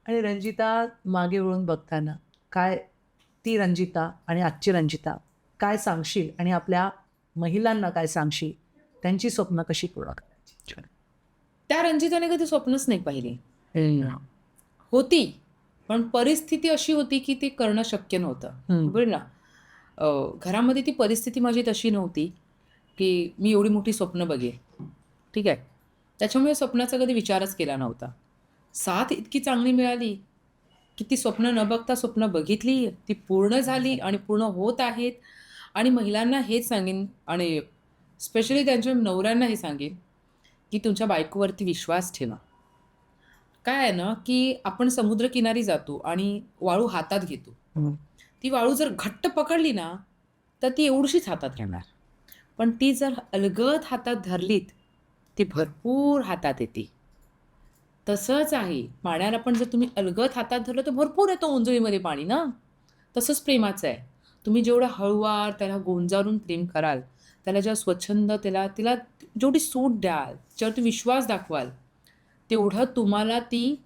आणि रंजिता, मागे वळून बघताना काय, ती रंजिता आणि आजची रंजिता काय सांगशील, आणि आपल्या महिलांना काय सांगशील, त्यांची स्वप्न कशी पूर्ण करायची? त्या रंजिताने कधी स्वप्नच नाही पाहिली. होती, पण परिस्थिती अशी होती की ते करणं शक्य नव्हतं. बरं ना, घरामध्ये ती परिस्थिती माझी तशी नव्हती की मी एवढी मोठी स्वप्न बघेन. ठीक आहे, त्याच्यामुळे स्वप्नाचा कधी विचारच केला नव्हता. साथ इतकी चांगली मिळाली की ती स्वप्न न बघता स्वप्न बघितली, ती पूर्ण झाली आणि पूर्ण होत आहेत. आणि महिलांना हेच सांगेन, आणि स्पेशली त्यांच्या नवऱ्यांना हे सांगेन की तुमच्या बायकोवरती विश्वास ठेवा. काय आहे ना की आपण समुद्रकिनारी जातो आणि वाळू हातात घेतो. ती वाळू जर घट्ट पकडली ना तर ती एवढीशीच हातात घेणार, पण ती जर अलगद हातात धरलीत ती भरपूर हातात येते. तसंच आहे, पाण्याला पण जर तुम्ही अलगद हातात धरलं तर भरपूर येतो उंजळीमध्ये पाणी ना. तसंच प्रेमाचं आहे. तुम्ही जेवढं हळूवार त्याला गोंजारून प्रेम कराल, त्याला जेव्हा स्वच्छंद, तिला जेवढी सूट द्याल, जेव्हा विश्वास दाखवाल, तेवढं तुम्हाला ती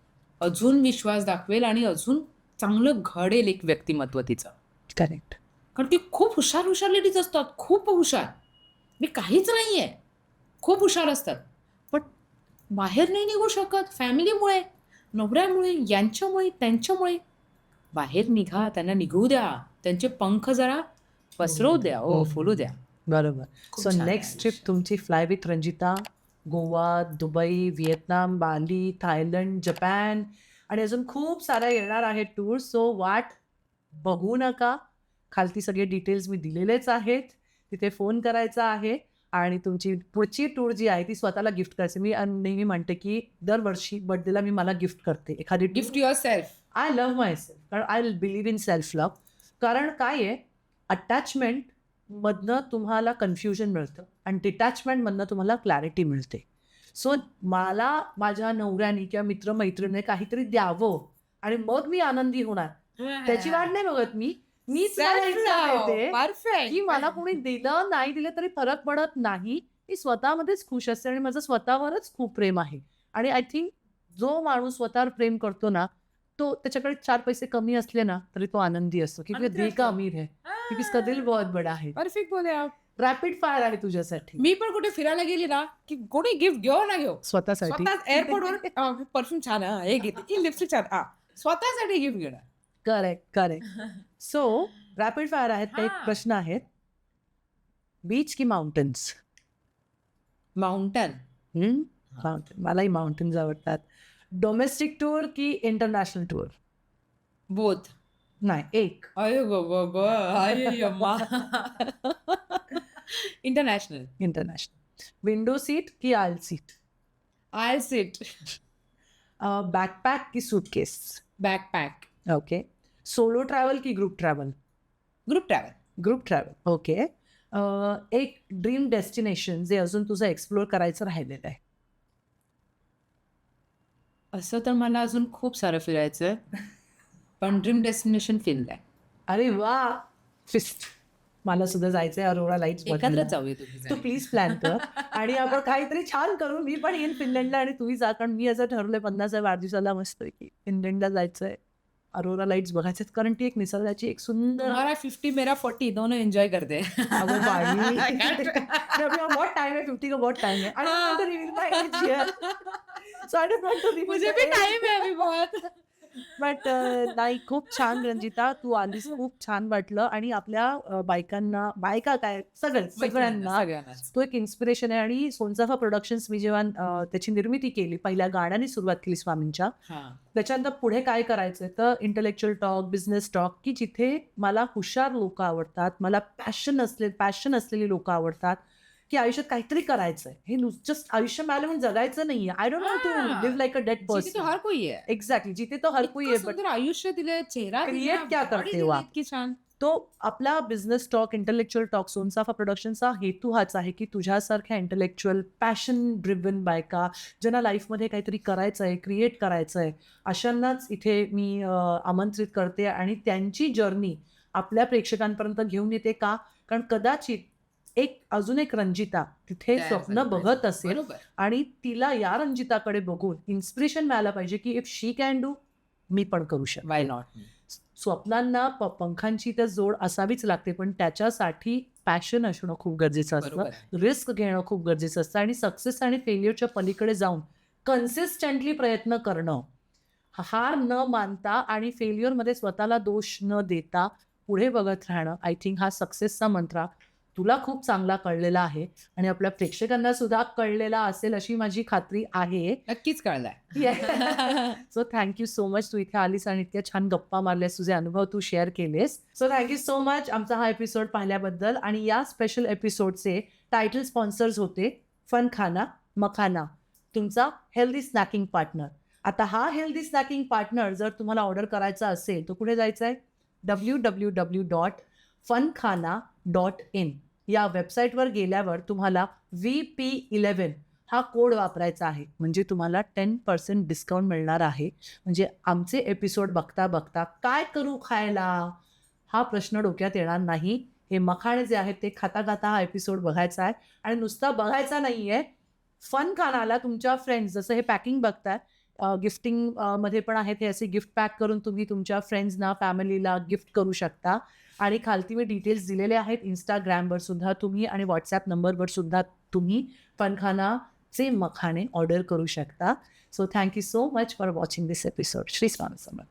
अजून विश्वास दाखवेल आणि अजून चांगलं घडेल एक व्यक्तिमत्व तिचं. करेक्ट. कारण ती खूप हुशार लेडीज असतात, खूप हुशार. मी काहीच नाही आहे, खूप हुशार असतात, पण बाहेर नाही निघू शकत. फॅमिलीमुळे, नवऱ्यामुळे, यांच्यामुळे, त्यांच्यामुळे. बाहेर निघा, त्यांना निघू द्या, त्यांचे पंख जरा पसरवू द्या, फुलू द्या. बरोबर. खूप सो छान आहे नेक्स्ट ट्रिप तुमची fly with Ranjita, Goa, Dubai, Vietnam, Bali, Thailand, Japan आणि अजून खूप साऱ्या येणार आहेत टूर. सो वाट बघू नका, खालती सगळे डिटेल्स मी दिलेलेच आहेत, तिथे फोन करायचा आहे आणि तुमची पुढची टूर जी आहे ती स्वतःला गिफ्ट करायची. मी नेहमी म्हणते की दरवर्षी बर्थडेला मी मला गिफ्ट करते एखादी gift yourself. I love myself, कारण I believe in self love. कारण काय आहे, अटॅचमेंट मधनं तुम्हाला कन्फ्युजन मिळतं आणि डिटॅचमेंटमधनं तुम्हाला क्लॅरिटी मिळते. सो मला माझ्या नवऱ्याने किंवा मित्रमैत्रिणीने काहीतरी द्यावं आणि मग मी आनंदी होणार, त्याची वाट नाही बघत मी. मीच मला इच्छा येते की मला कोणी दिलं नाही दिलं तरी फरक पडत नाही, मी स्वतःमध्येच खुश असते आणि माझं स्वतःवरच खूप प्रेम आहे. आणि आय थिंक जो माणूस स्वतःवर प्रेम करतो ना, तो त्याच्याकडे 4 पैसे कमी असले ना तरी तो आनंदी असतो, क्योंकि दिल का अमीर है, क्योंकि इसका दिल बहुत बड़ा है. परफेक्ट बोले आप. रॅपिड फायर आहे तुझ्यासाठी. मी पण कुठे फिरायला गेली ना की कोणी गिफ्ट घेऊ ना घेऊ, स्वतःसाठी. स्वतः एअरपोर्टवर परफ्यूम छान, हे घेते, लिपस्टिक छान, स्वतःसाठी गिफ्ट घेणार. करेक्ट. सो रॅपिड फायर आहेत, काही प्रश्न आहेत. बीच की माउंटन्स? माउंटन. माउंटन. मलाही माउंटन्स आवडतात. डोमेस्टिक टूर की इंटरनॅशनल टूर? बोथ. नाही, एक. अरे go international. International. Window seat की aisle seat? I sit. Backpack की suitcase? Backpack. Okay. Solo travel की group travel? Group travel. Group travel, okay. एक ड्रीम डेस्टिनेशन जे अजून तुझं एक्सप्लोअर करायचं राहिलेलं आहे? असं तर मला अजून खूप सारं फिरायचं पण ड्रीम डेस्टिनेशन फिनलँड. अरे वा, फिस्ट. मला सुद्धा जायचंय अरोरा लाईट्स एकत्रच जाऊया तुम्ही तू प्लीज प्लॅन कर आणि आपण काहीतरी छान करू. मी पण येईन फिनलँडला आणि तुम्ही जा, कारण मी असं ठरवलंय 50व्या वाढदिवसाला मस्त की फिनलँडला जायचंय, अरोरा लाईट्स बघायचे, कारण ती एक निसर्गाची एक सुंदर. हमारा 50 मेरा 40 दोनों एंजॉय करते हैं. अगं बाई. अभी बहुत टाइम है, 50 का बहुत टाइम है. I don't want to reveal my age here. So I don't want to reveal मुझे my भी age. टाइम है अभी बहुत. बट नाही, खूप छान रंजिता, तू आलीस, खूप छान वाटलं. आणि आपल्या बायकांना, बायका काय सगळ्यांना सगळ्यांनाच. तो एक इन्स्पिरेशन आहे. आणि सोनचाफा प्रोडक्शन्स मी जेव्हा त्याची निर्मिती केली, पहिल्या गाण्याने सुरुवात केली स्वामींच्या, त्याच्यानंतर पुढे काय करायचंय तर इंटेलेक्च्युअल टॉक, बिझनेस टॉक, की जिथे मला हुशार लोक आवडतात, मला पॅशन असलेली लोक आवडतात, की आयुष्यात काहीतरी करायचंय. हे जस्ट आयुष्य मिळालं म्हणून जगायचं नाहीये. I don't want to live like a dead जिथे तो पर्सन. हर कोई है. एक्झॅक्टली, जिथे तो हर कोई इतकं आहे, बट सुंदर आयुष्य दिले, चेहरा Create दिला, क्या body करते दिली हो आप? इतकी छान. तो आपला बिझनेस टॉक, इंटेलेक्च्युअल टॉक, सोनचाफा प्रोडक्शनचा हेतू हाच आहे की तुझ्यासारख्या इंटेलेक्च्युअल पॅशन ड्रिव्हन बायका, ज्यांना लाईफमध्ये काहीतरी करायचं आहे, क्रिएट करायचं आहे, अशांनाच इथे मी आमंत्रित करते आणि त्यांची जर्नी आपल्या प्रेक्षकांपर्यंत घेऊन येते. का? कारण कदाचित अजून एक रंजिता तिथे त्या स्वप्न झालं बघत पाहिजे. असेल बरोबर. आणि तिला या रंजिताकडे बघून इन्स्पिरेशन मिळालं पाहिजे की इफ शी कॅन डू, मी पण करू शकतो. Why not. स्वप्नांना पंखांची तर जोड असावीच लागते, पण त्याच्यासाठी पॅशन असणं खूप गरजेचं असतं, बरोबर. रिस्क घेणं खूप गरजेचं असतं, आणि सक्सेस आणि फेल्युअरच्या पलीकडे जाऊन कन्सिस्टंटली प्रयत्न करणं, हार न मानता आणि फेल्युअरमध्ये स्वतःला दोष न देता पुढे बघत राहणं, आय थिंक हा सक्सेसचा मंत्र तुला खूप चांगला कळलेला आहे आणि आपल्या प्रेक्षकांना सुद्धा कळलेला असेल अशी माझी खात्री आहे. नक्कीच कळलाय. सो थँक्यू सो मच, तू इथे आलीस आणि इतक्या छान गप्पा मारल्यास, तुझे अनुभव तू शेअर केलेस. सो थँक्यू सो मच आमचा हा एपिसोड पाहिल्याबद्दल. आणि या स्पेशल एपिसोडचे टायटल स्पॉन्सर्स होते फनखाना मखाना, तुमचा हेल्दी स्नॅकिंग पार्टनर. आता हा हेल्दी स्नॅकिंग पार्टनर जर तुम्हाला ऑर्डर करायचा असेल तर कुठे जायचं आहे? www.funkhana.in या वेबसाईटवर गेल्यावर तुम्हाला VP11 हा कोड वापरायचा आहे, म्हणजे तुम्हाला 10% डिस्काउंट मिळणार आहे. म्हणजे आमचे एपिसोड बघता बघता काय करू खायला हा प्रश्न डोक्यात येणार नाही. हे मखाणे जे आहेत ते खाता खाता हा एपिसोड बघायचा आहे. आणि नुसता बघायचा नाही आहे, फनखानाला तुमच्या फ्रेंड्स, जसं हे पॅकिंग बघताय, गिफ्टिंग मध्ये पण आहेत हे असे गिफ्ट पॅक करून तुम्ही तुमच्या फ्रेंड्सना, फॅमिलीला गिफ्ट करू शकता. आणि खालती मी डिटेल्स दिलेले आहेत. इंस्टाग्रामवर सुद्धा तुम्ही आणि व्हॉट्सॲप नंबरवर सुद्धा तुम्ही फनखानाचे मखाणे ऑर्डर करू शकता. So thank you so much for watching this episode. Shri Swami Samarth.